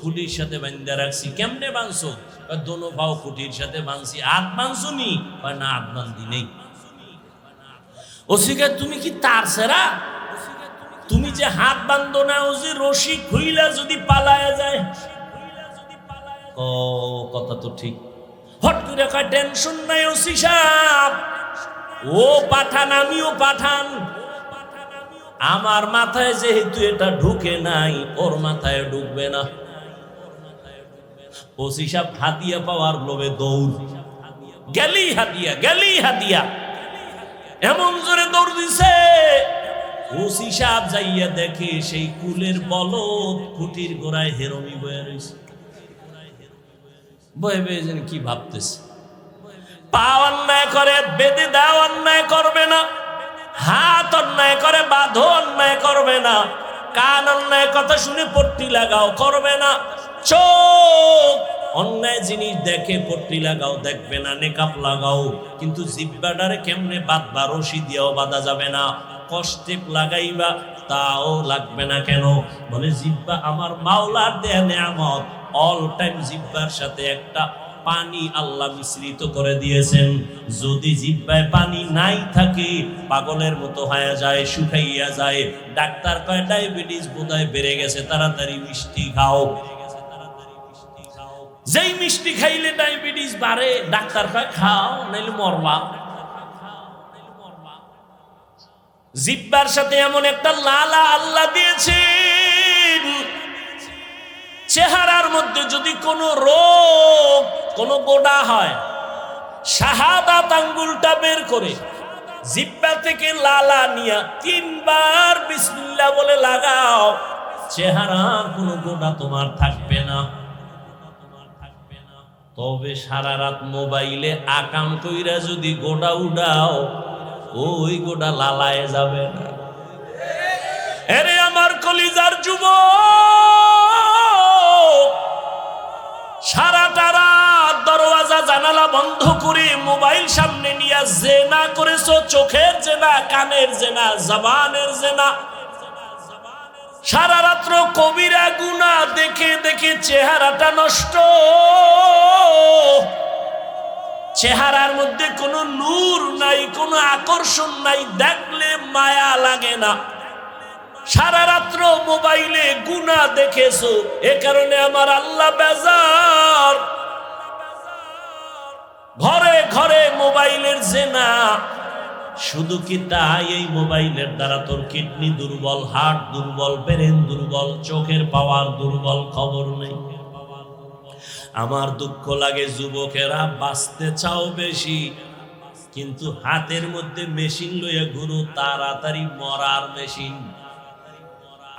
খুঁটির সাথে বান্ধা রাখছি। কেমনে বাঁধছো? দোনো পাও খুঁটির সাথে বাঁধছি। হাত বাঁধছো নি? না, হাত বাঁধি নেই। ওসিকে তুমি কি তার সেরা? তুমি যে হাত বাঁধো না, ও যে রশি খুইলা যদি পালায়া যায়। ও কথা তো ঠিক। হট করে কয় টেনশন নাই ওসি সাহেব, ও পাঠান আমিও পাঠান। আমার মাথায় যেহেতু এটা ঢুকে নাই, ওর মাথায় ঢুকবে না। ওসি সাহেব হাতিয়া পাওয়ার লোভে দৌড়, গেলি হাতিয়া, গেলি হাতিয়া, এমন জোরে দৌড় দিছে। ওসি সাহেব যাইয়া দেখে সেই কুলের বলদ খুঁটির গোড়ায় হেরমি বয়ে রয়েছে। বয়ে বয়ে যেন কি ভাবতেছে। পা অন্যায় করে বেঁধে দাও, অন্যায় করবে না। হাত অন্যায় করে বাঁধো, অন্যায় করবে না। কান অন্যায় কথা শুনে পট্টি লাগাও, করবে না। চোখ অন্যায় জিনিস দেখে পট্টি লাগাও, দেখবে না। নেকাপ লাগাও। কিন্তু জিহ্বাটারে কেমনে বাঁধবা? রশি দিয়েও বাঁধা যাবে না। কষ্টে লাগাইবা, তাও লাগবে না। কেন? বলে জিহ্বা আমার মাওলার দেয়া নেয়ামত। অল টাইম জিহ্বার সাথে একটা পানি আল্লাহ মিশ্রিত করে দিয়েছেন। যদি জিহ্বায় পানি নাই থাকে, পাগলের মতো হয়ে যায়, শুকাইয়া যায়। ডাক্তার কয় ডায়াবেটিস বোধহয় বেড়ে গেছে, তাড়াতাড়ি মিষ্টি খাও। যেই মিষ্টি খাইলে ডায়াবেটিস বাড়ে, ডাক্তার কয় খাও, নাইলে মরবা। জিহ্বার সাথে এমন একটা লালা আল্লাহ দিয়েছেন, চেহারার মধ্যে যদি কোনো রোগ, কোনো গোডা হয়, শাহাদাত আঙ্গুলটা বের করে জিহ্বা থেকে লালা নিয়া 3 বার বিসমিল্লাহ বলে লাগাও, চেহারার কোনো গোডা তোমার থাকবে না। তবে সারা রাত মোবাইলে আকাম কইরা যদি গোডা উড়াও, ওই গোডা লালায় যাবে না। এরে আমার কলিজার যুবক, সারাটা রাত দরওয়াজা জানালা বন্ধ করে মোবাইল সামনে নিয়ে জেনা করেছো। চোখের জেনা, কানের জেনা, জবানের জেনা। সারা রাত্র কবিরা গুনাহ দেখে দেখে চেহারাটা নষ্ট। চেহারার মধ্যে কোনো নূর নাই, কোনো আকর্ষণ নাই, দেখলে মায়া লাগে না। সারা রাত্র মোবাইলে গুনাহ দেখেছো, এ কারণে আমার আল্লাহ বেজার। ঘরে ঘরে মোবাইলের জেনা। শুধু কি তাই? এই মোবাইলের দ্বারা তোর কিডনি দুর্বল, হার্ট দুর্বল, ব্রেন দুর্বল, চোখের পাওয়ার দুর্বল, খবর নেই। আমার দুঃখ লাগে, যুবকেরা বাঁচতে চাও বেশি, কিন্তু হাতের মধ্যে মেশিন লইয়া ঘুরো, তাড়াতাড়ি মরার মেশিন।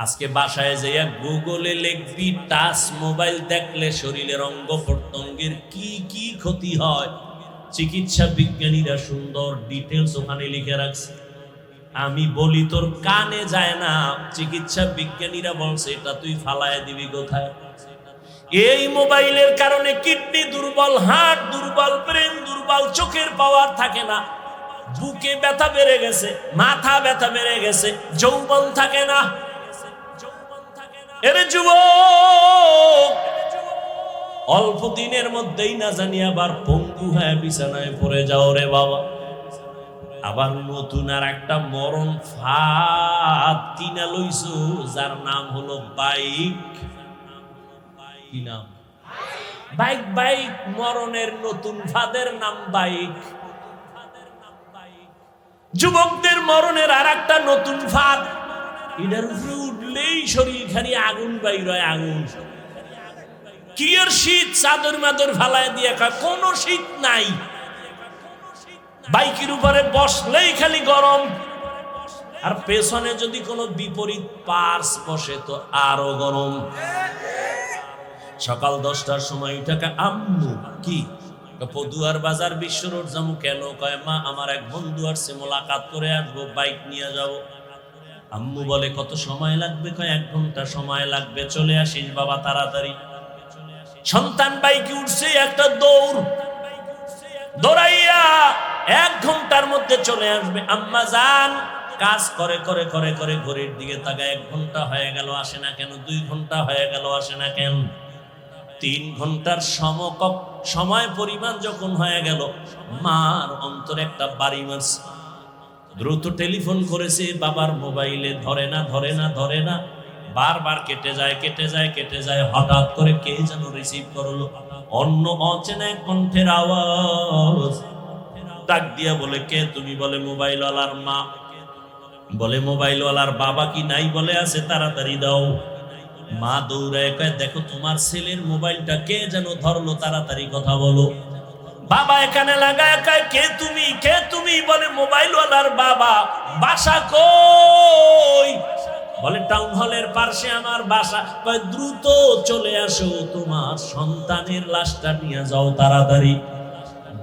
আজকে বাসায় যাইয়া গুগলে লিখবি টাচ মোবাইল দেখলে শরীরের অঙ্গ প্রত্যঙ্গের কি কি ক্ষতি হয়, চিকিৎসা বিজ্ঞানীরা সুন্দর ডিটেলস ওখানে লিখে রাখছে। আমি বলি তোর কানে যায় না, চিকিৎসা বিজ্ঞানীরা বলছে এটা তুই ফালায় দিবি কোথায়। এই মোবাইলের কারণে কিডনি দুর্বল, হার্ট দুর্বল, ব্রেন দুর্বল, চোখের পাওয়ার থাকে না, বুকে ব্যথা বেড়ে গেছে, মাথা ব্যথা বেড়ে গেছে, যৌবন থাকে না। এরে যুবক, অল্প দিনের মধ্যেই না জানি আবার পঙ্গু হয়ে বিছানায় পড়ে যাও রে বাবা। আবার নতুন আর একটা মরণ ফাঁদ কিনা লইছো, যার নাম হলো বাইক। কি নাম? বাইক। বাইক মরণের নতুন ফাঁদের নাম বাইক। যুবকদের মরণের আর একটা নতুন ফাঁদ, এটার উপরে উঠলেই শরীর খালি আগুন বাইর হয়, আগুন। কি আর শীত, চাদর মাদর ফালায় দিয়ে কোনো শীত নাই। বাইকের উপরে বসলেই খালি গরম, আর পেছনে যদি কোনো বিপরীত পার্স বসে তো আরো গরম। সকাল 10টার সময় উঠাকা আম্মু কি পদুয়ার বাজার বিশ্ব রোড যাবো কেন? কয় মা আমার এক বন্ধু আসছে, মোলাকাত করে আসবো, বাইক নিয়ে যাব। আম্মু বলে কত সময় লাগবে? কয় 1 ঘন্টা সময় লাগবে। চলে আসিস বাবা তাড়াতাড়ি। সন্তান বাইকে উঠছে, একটা দৌড়, দৌড়াইয়া 1 ঘন্টার মধ্যে চলে আসবে। আম্মা যান কাজ করে করে করে করে ঘড়ির দিকে তাকায়, 1 ঘন্টা হয়ে গেল আসে না কেন? 2 ঘন্টা হয়ে গেল আসে না কেন? 3 ঘন্টার সময় পরিমাণ যখন হয়ে গেল, মার অন্তরে একটা বাড়ি মারছে। দ্রুত টেলিফোন করেছে, বাবার মোবাইলে ধরে না ধরে না ধরে না, বারবার কেটে যায় কেটে যায় কেটে যায়। হঠাৎ করে কে যেন রিসিভ করলো, অন্য অচেনা এক কণ্ঠের আওয়াজ। ডাক দিয়া বলে কে তুমি? বলে মোবাইলওয়ালার মা। বলে মোবাইলওয়ালার বাবা কি নাই? বলে আছে, তাড়াতাড়ি দাও। মা দৌড়ায় কয় দেখো তোমার ছেলের মোবাইলটা কে যেন ধরলো, তাড়াতাড়ি কথা বলো। বাবা এখানে লাগায় কয় কে তুমি? কে তুমি? বলে মোবাইলওয়ালার বাবা। বাসা কই? বলে টাউন হলের পাশে আমার বাসা। কয় দ্রুত চলে আসো, তোমার সন্তানের লাশটা নিয়ে যাও তাড়াতাড়ি।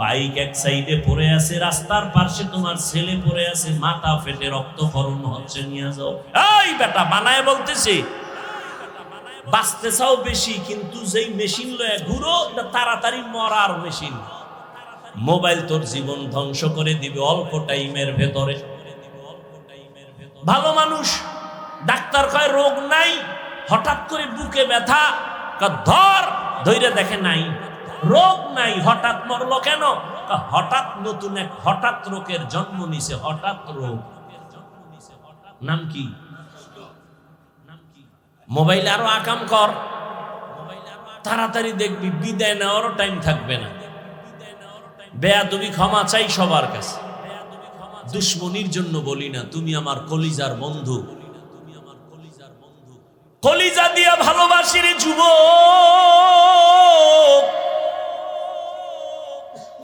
বাইক এক সাইডে পড়ে আছে, রাস্তার পাশে তোমার ছেলে পড়ে আছে, মাথা ফেটে রক্তক্ষরণ হচ্ছে, নিয়ে যাও। এই বেটা বানায় বলতেছে, বাঁচতে চাও বেশি, কিন্তু যেই মেশিন লয়ে ঘুরো এটা তাড়াতাড়ি মরার মেশিন। মোবাইল তোর জীবন ধ্বংস করে দিবে অল্প টাইমের ভেতরে। ভালো মানুষ, ডাক্তার কয় রোগ নাই, হঠাৎ করে বুকে ব্যথা, ধৈর্য দেখে নাই, রোগ নাই, হঠাৎ মরলো কেন? হঠাৎ নতুন এক হঠাৎ রোগের জন্ম নিছে। হঠাৎ রোগ নাম কি? মোবাইল আরো আকাম কর, তাড়াতাড়ি দেখবি বিদায় নেওয়ারও টাইম থাকবে না। বেয়াদবি ক্ষমা চাই সবার কাছে, দুশ্মনির জন্য বলি না, তুমি আমার কলিজার বন্ধু, কলিজা দিয়া ভালোবাসি রে যুবক।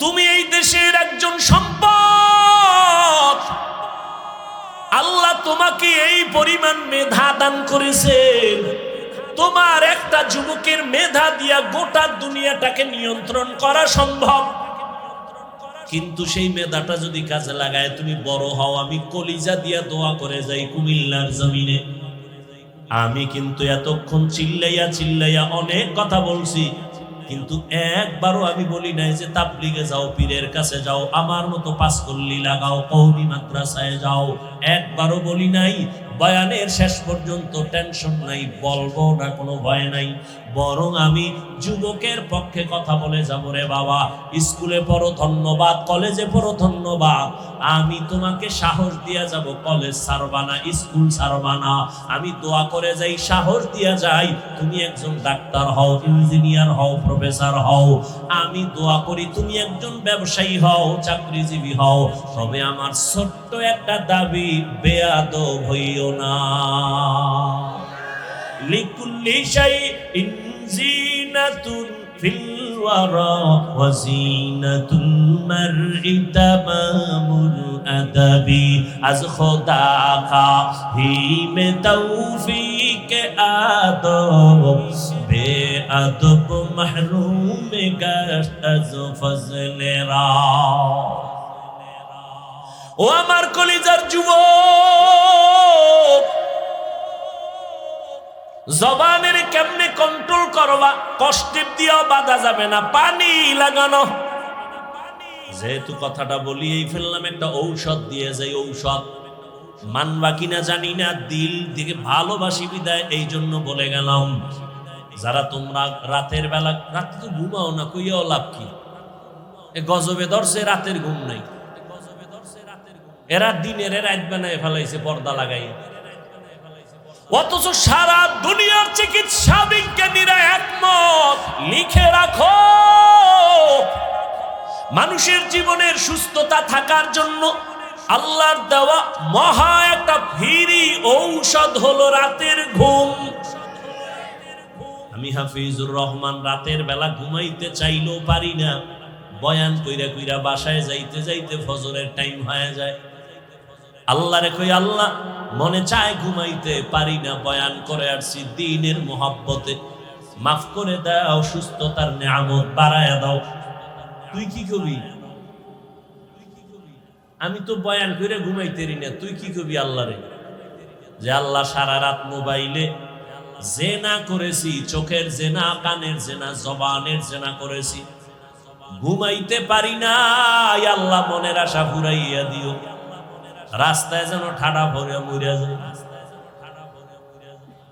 তুমি এই দেশের একজন সম্পদ। আল্লাহ তোমাকে এই পরিমাণ মেধা দান করেছেন, তোমার একটা যুবকের মেধা দিয়া গোটা দুনিয়াটাকে নিয়ন্ত্রণ করা সম্ভব। কিন্তু সেই মেধাটা যদি কাজে লাগায় তুমি বড় হও, আমি কলিজা দিয়া দোয়া করে যাই কুমিল্লার জমিনে। আমি কিন্তু এতক্ষণ চিল্লাইয়া চিল্লাইয়া অনেক কথা বলছি, কিন্তু একবারও আমি বলি নাই যে তাবলিগে যাও, পীরের কাছে যাও, আমার মতো পাঁচকল্লি লাগাও, কওমি মাদ্রাসায় যাও, একবারও বলি নাই। বয়ানের শেষ পর্যন্ত টেনশন নাই, বলবো না, কোনো ভয় নাই। বরং আমি যুবকের পক্ষে কথা বলে যাবো রে বাবা। স্কুলে পড়ো ধন্যবাদ, কলেজে পড়ো ধন্যবাদ, আমি তোমাকে সাহস দিয়া যাব, কলেজ ছাড়বা না, স্কুল ছাড়বা না। আমি দোয়া করে যাই, সাহস দিয়া যাই, তুমি একজন ডাক্তার হও, ইঞ্জিনিয়ার হও, প্রফেসর হও। আমি দোয়া করি তুমি একজন ব্যবসায়ী হও, চাকরিজীবী হও। তবে আমার ছোট্ট একটা দাবি, বেয়াদব হইও না। লিকুল্লি শাইইন জিনাতুন ফিল ওয়ারা ওয়া জিনাতুল মারই তামামুল আদাবি আজ খোদা কা হি মে তৌফিক আদব বে আদব মাহরুম গাশত আজ ফজলে রা। ও আমার কলিজার যুবক, জবানের কেমনে কন্ট্রোল করবা? কষ্টের দিয়েও বাধা যাবে না, পানি লাগানো। যেহেতু কথাটা বলিয়েই ফেললাম, একটা ঔষধ দিয়ে যাই। ঔষধ মানবা কিনা জানি না, দিল দিকে ভালোবাসি বিদায় এই জন্য বলে গেলাম। যারা তোমরা রাতের বেলা, রাতে তো ঘুমাও না, কইয়াও লাভ কি? গজবে ধরছে, রাতের ঘুম নাই। এরা দিনের রাত বানায় ফেলাইছে পর্দা লাগাই। অথচ সারা দুনিয়ার চিকিৎসা বিজ্ঞানীরা একমত, লিখে রাখো, মানুষের জীবনের সুস্থতা থাকার জন্য আল্লাহর দেওয়া মহা একটা ফ্রি ঔষধ হলো রাতের ঘুম। আমি হাফিজুর রহমান রাতের বেলা ঘুমাইতে চাইলেও পারি না। বয়ান কইরা কইরা বাসায় যাইতে যাইতে ফজরের টাইম হয়ে যায়। আল্লাহরে কই, আল্লাহ মনে চায় ঘুমাইতে পারি না, বয়ান করে আসছি দ্বীনের মোহাব্বতে, মাফ করে দাও, সুস্থতার নিয়ামত বাড়ায়া দাও। তুই কি কবি? আমি তো বয়ান করে ঘুমাইতেরি না, তুই কি কবি আল্লাহরে? যে আল্লাহ সারা রাত মোবাইলে জেনা করেছি, চোখের জেনা, কানের জেনা, জবানের জেনা করেছি, ঘুমাইতে পারি না। আল্লাহ মনের আশা ফুরাইয়া দিও, রাস্তায় যেন ঠাডা ভরে মরিয়া যায়।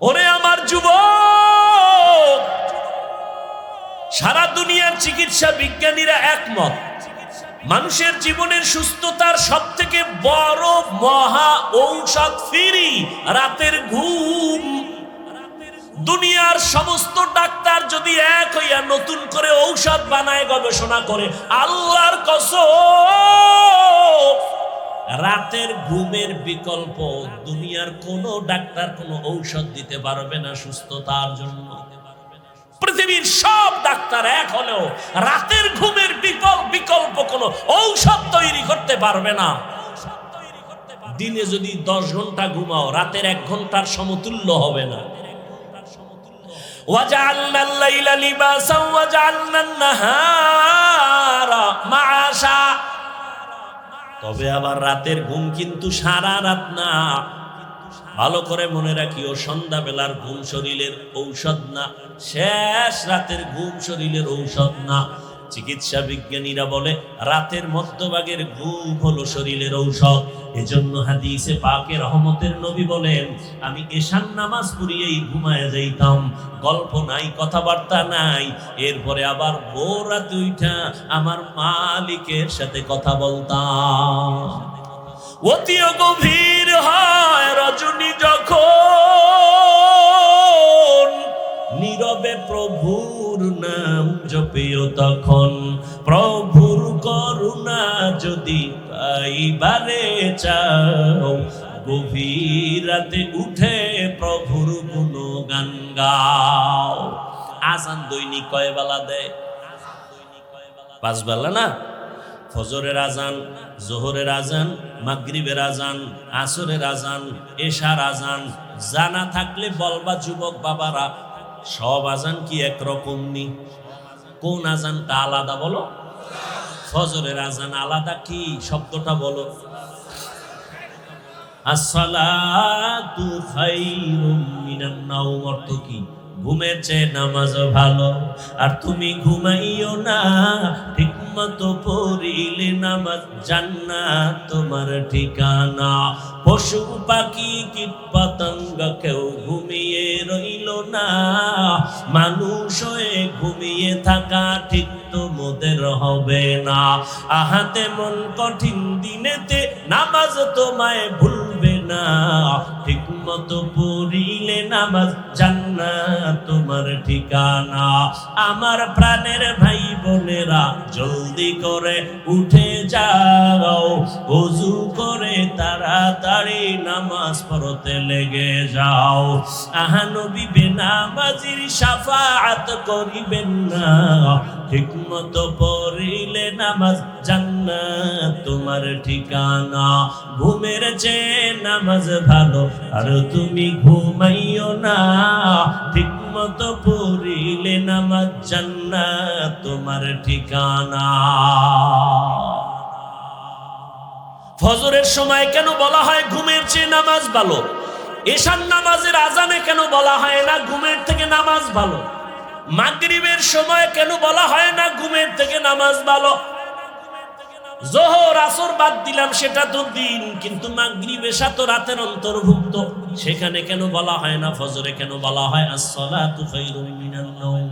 ওরে আমার যুবক, সারা দুনিয়ার চিকিৎসা বিজ্ঞানীরা একমত, মানুষের জীবনের সুস্থতার সব থেকে বড় মহা ঔষধ ফ্রি রাতের ঘুম। দুনিয়ার সমস্ত ডাক্তার যদি এক হইয়া নতুন করে ঔষধ বানায়, গবেষণা করে, আল্লাহর কসম রাতের ঘুমের বিকল্প দুনিয়ার কোন ডাক্তার কোন ঔষধ দিতে পারবে না সুস্থতার জন্য। পৃথিবীর সব ডাক্তার এক হলেও রাতের ঘুমের বিকল্প কোন ঔষধ তৈরি করতে পারবে না। দিনে যদি 10 ঘন্টা ঘুমাও, রাতের 1 ঘন্টার সমতুল্য হবে না। وَجَعَلْنَا اللَّيْلَ لِبَاسًا وَجَعَلْنَا النَّهَارَ مَعَاشًا। তবে আবার রাতের ঘুম কিন্তু সারা রাত না। ভালো করে মনে রাখিও, সন্ধ্যাবেলার ঘুম শরীরের ঔষধ না, শেষ রাতের ঘুম শরীরের ঔষধ না। চিকিৎসা বিজ্ঞানীরা বলে রাতের মধ্যভাগের ঘুম হলো শরীরের ঔষধ। এজন্য হাদিসে পাকে রহমতের নবী বলেন, আমি এশার নামাজ পড়িয়েই ঘুমায় যাইতাম, গল্প নাই, কথাবার্তা নাই, এরপরে আবার ভোর রাতে উঠা আমার মালিকের সাথে কথা বলতাম। অতি গভীর হয় রজনী যখন, নীরবে প্রভুর নাম জপিও তখন, প্রভুর করুণা যদি পাইবারে চাও, গভীর রাতে উঠে প্রভুর গুণগান গাও। আজান দৈনিক কয় বেলা দেয়? 5 বেলা না? ফজরের আজান, জোহরের আজান, মাগরিবের আজান, আসরের আজান, এশার আজান। জানা থাকলে বলবা যুবক বাবারা, সব আজান কি একরকম নি? কোন আজানটা আলাদা বলো? ফজরের আজান আলাদা, কি শব্দটা বলো? আসসালাতু খায়রুম মিনান নাওম, অর্থ কি? ঘুমের চেয়ে নামাজ ভালো। আর তুমি ঘুমাইও না, ঠিক মতো পড়িলে নামাজ জান্নাত তোমার ঠিকানা। পশু পাখি কীট পতঙ্গ কেউ ঘুমিয়ে রইল না, মানুষ হয়ে ঘুমিয়ে থাকা ঠিক তোমাদের হবে না। আহাতে মন কঠিন দিনেতে নামাজ তোমায় ভুলবে না, ঠিক মতো পড়িলে নামাজ জান্নাত জান্নাত তোমার ঠিকানা। আমার প্রাণের ভাই বোনেরা জলদি করে উঠে যাও, ওযু করে তাড়াতাড়ি নামাজ পড়তে লেগে যাও। আহা নবী বেনামাজির শাফাআত করিবেন না, ঠিকমতো পড়িলে নামাজ জান্নাত তোমার ঠিকানা। ঘুমের চেয়ে নামাজ ভালো, আর তুমি ঘুমাইও না, ঠিকমতো পড়িলে নামাজ জান্নাত তোমার ঠিকানা। ফজরের সময় কেন বলা হয় ঘুমের চেয়ে নামাজ ভালো? এশার নামাজের আজানে কেন বলা হয় না ঘুমের থেকে নামাজ ভালো? মাগরিবের সময় কেন বলা হয় না ঘুমের থেকে নামাজ ভালো? যোহর আসর বাদ দিলাম, সেটা তো দিন, কিন্তু মাগরিব এশা তো রাতের অন্তর্ভুক্ত, সেখানে কেন বলা হয় না ফজরে কেন বলা হয় আস-সালাতু খায়রুম মিনান নাওম?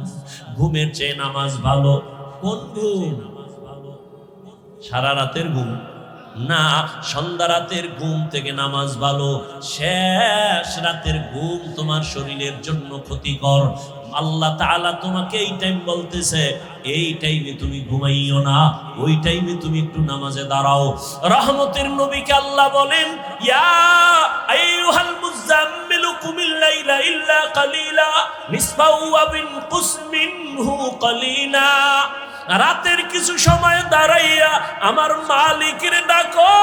ঘুমের চেয়ে নামাজ ভালো। কোন ঘুম? সারা রাতের ঘুম না, সন্ধ্যা রাতের ঘুম থেকে নামাজ ভালো। শেষ রাতের ঘুম তোমার শরীরের জন্য ক্ষতিকর। আল্লাহ তাআলা তোমাকে এই টাইম বলতেছে, এই টাইমে তুমি ঘুমাইও না, ওই টাইমে তুমি একটু নামাজে দাঁড়াও। রহমতের নবীকে আল্লাহ বলেন, ইয়া আইয়ুহাল মুযাম্মিলু কুমিল লাইলা ইল্লা কালিলা নিসফাহু ওয়া বিনকুস মিনহু কালিলা। রাতের কিছু সময় দাঁড়াইয়া আমার মালিকের ডাকো,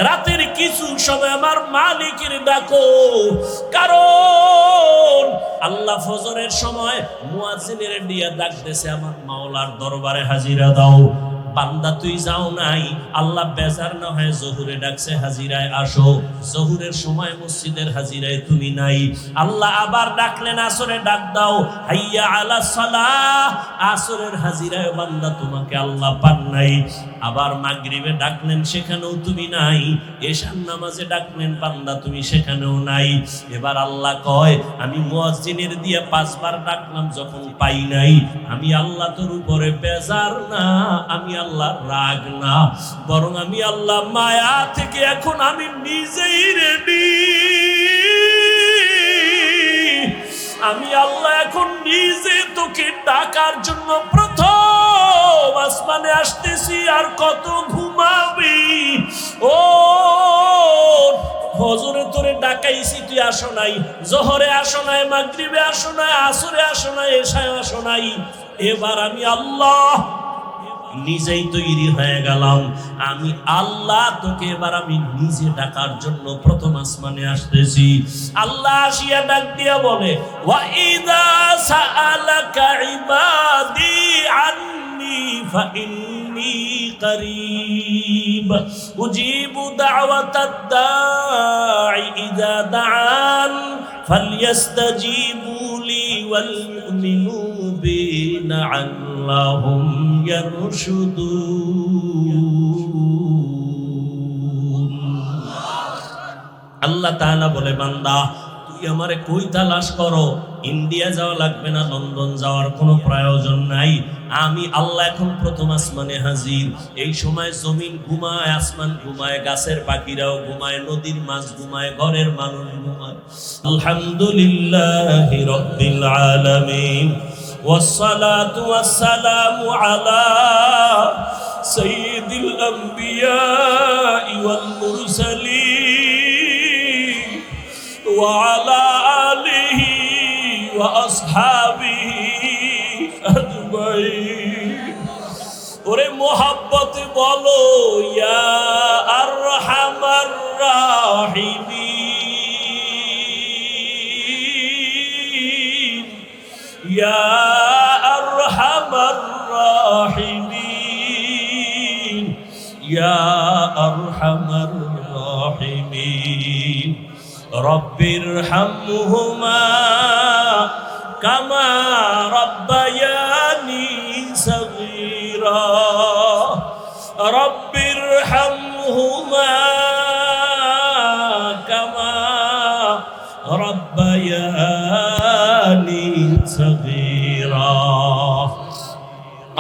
রাতের কিছু সময় আমার মালিকের ডাকো। কারণ আল্লাহ ফজরের সময় মুয়াজ্জিনের দিয়া ডাকতেছে, আমার মাওলার দরবারে হাজিরা দাও। বান্দা তুই যাও নাই, আল্লাহ বেজার না হয় জোহরে ডাকছে, হাজিরায় আসো। জোহরের সময় মসজিদের হাজিরায় তুমি নাই, আল্লাহ আবার ডাকলেন আসরে ডাক দাও, হাইয়া আলাস সালাহ। আসরের হাজিরায় বান্দা তোমাকে আল্লাহ পান নাই। আবার মাগরিবে ডাকলেন, সেখানেও তুমি নাই। এশার নামাজে ডাকলেন বান্দা, তুমি সেখানেও নাই। এবার আল্লাহ কয়, আমি মুয়াজ্জিনের দিয়ে 5 বার ডাকলাম, যখন পাই নাই, আমি আল্লাহ তোর উপরে বেজার না, আমি আল্লাহ রাগ না, বরং আমি আল্লাহ মায়া থেকে এখন আমি নিজেই রেডি। আমি আল্লাহ এখন নিজে তোকে ডাকার জন্য প্রথম আসমানে আসতেছি। আর কত ঘুমাবি? ও ফজরে তোরে ডাকাইছি, তুই আসো নাই, জোহরে আসো নাই, মাগরিবে আসো নাই, আসরে আসো নাই, এশায় আসো নাই। এবার আমি আল্লাহ নিজেই তৈরি হয়ে গেলাম, আমি আল্লাহ তোকে এবার আমি নিজে ডাকার জন্য প্রথম আসমানে আসতেছি। আল্লাহ আসিয়া ডাক দিয়া বলে, ওয়া ইযা সাআলাকা ইবাদি আন্নী ফাইন্নী করিব উজিবু দাওয়াতাদ দাঈ ইযা দাআন ফালইস্তাজিবু লি ওয়াল ইউমিনু বি লাআল্লাহুম ইয়ারশুদুন। আল্লাহ তাআলা বলে, বান্দা তুই আমারে কই তালাশ করো? ইন্ডিয়া যাওয়া লাগবে না, লন্ডন যাওয়ার কোনো প্রয়োজন নাই। আমি আল্লাহ এখন প্রথম আসমানে হাজির। এই সময় জমিন ঘুমায়, আসমান ঘুমায়, গাছের পাখিরাও ঘুমায়, নদীর মাছ ঘুমায়, ঘরের মানুষ ঘুমায়। আলহামদুলিল্লাহি রাব্বিল আলামিন, والصلاة والسلام على سيد الأنبياء والمرسلين وعلى آله وأصحابه أجمعين। ওরে মোহাব্বতে বলো, ইয়া আরহামার রাহিমিন, ইয়া আরহামার রাহিমিন, ইয়া আরহামার রাহিমিন। রব্বিরহামহুমা কামা রব্বায়ানি সগীরা, রব্বিরহামহুমা কামা রব্বায়ানি সগীরা।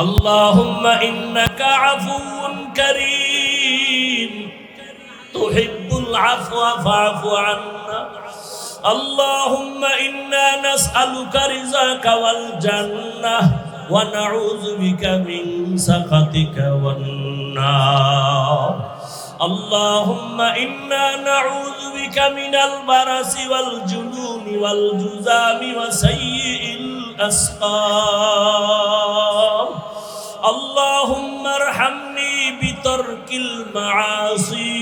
আল্লাহুম্মা ইন্নাকা আফুউন কারীম তুহিব্বুল আফওয়া ফা'ফু আন্না। اللهم إنا نسألك رزقك والجنة ونعوذ بك من سخطك والنار اللهم إنا نعوذ بك من البرص والجنون والجذام وسيء الأسقام اللهم ارحمني بترك المعاصي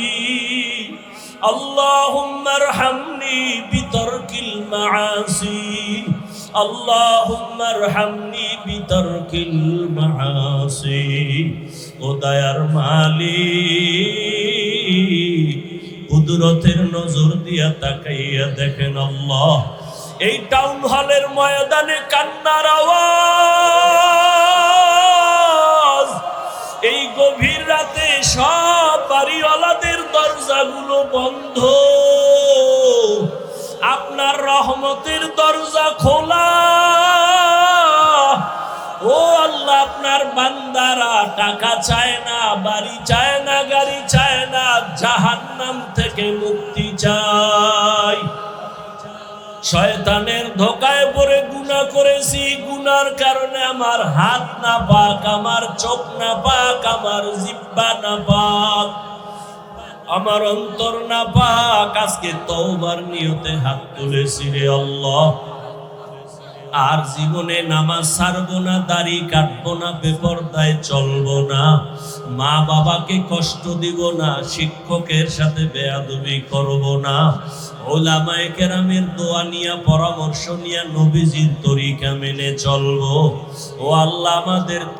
اللهم ارحمني بترك المعاصي اللهم ارحمني بترك المعاصي ও দয়ার মালিক কুদরতের নজর দিয়া তাকাইয়া দেখেন আল্লাহ এই টাউন হলের ময়দানে কান্নার আওয়াজ এই গভীর রাতে সব বাড়িওয়ালাদের দরজাগুলো বন্ধ আপনার রহমতের দরজা খোলা ও আল্লাহ আপনার বান্দারা টাকা চায় না বাড়ি চায় না গাড়ি চায় না জাহান্নাম থেকে মুক্তি চায় শয়তানের ধোকায় পড়ে গুনাহ করেছি গুনার কারণে আমার হাত না পাক আমার চোখ না পাক আমার জিহ্বা না পাক আমার অন্তর না পাক আজকে তওবার নিয়তে হাত তুলেছি রে আল্লাহ আর জীবনে নামাজ ছাড়বো না দাড়ি কাটবো না বেপরদায় চলবো না মা বাবাকে কষ্ট দিব না শিক্ষকের সাথে বেয়াদবি করব না ওলামায়ে কেরামের দোয়া নিয়া পরামর্শ নিয়া নবীজির তরিকা মেনে চলবো ও আল্লাহ আমাদের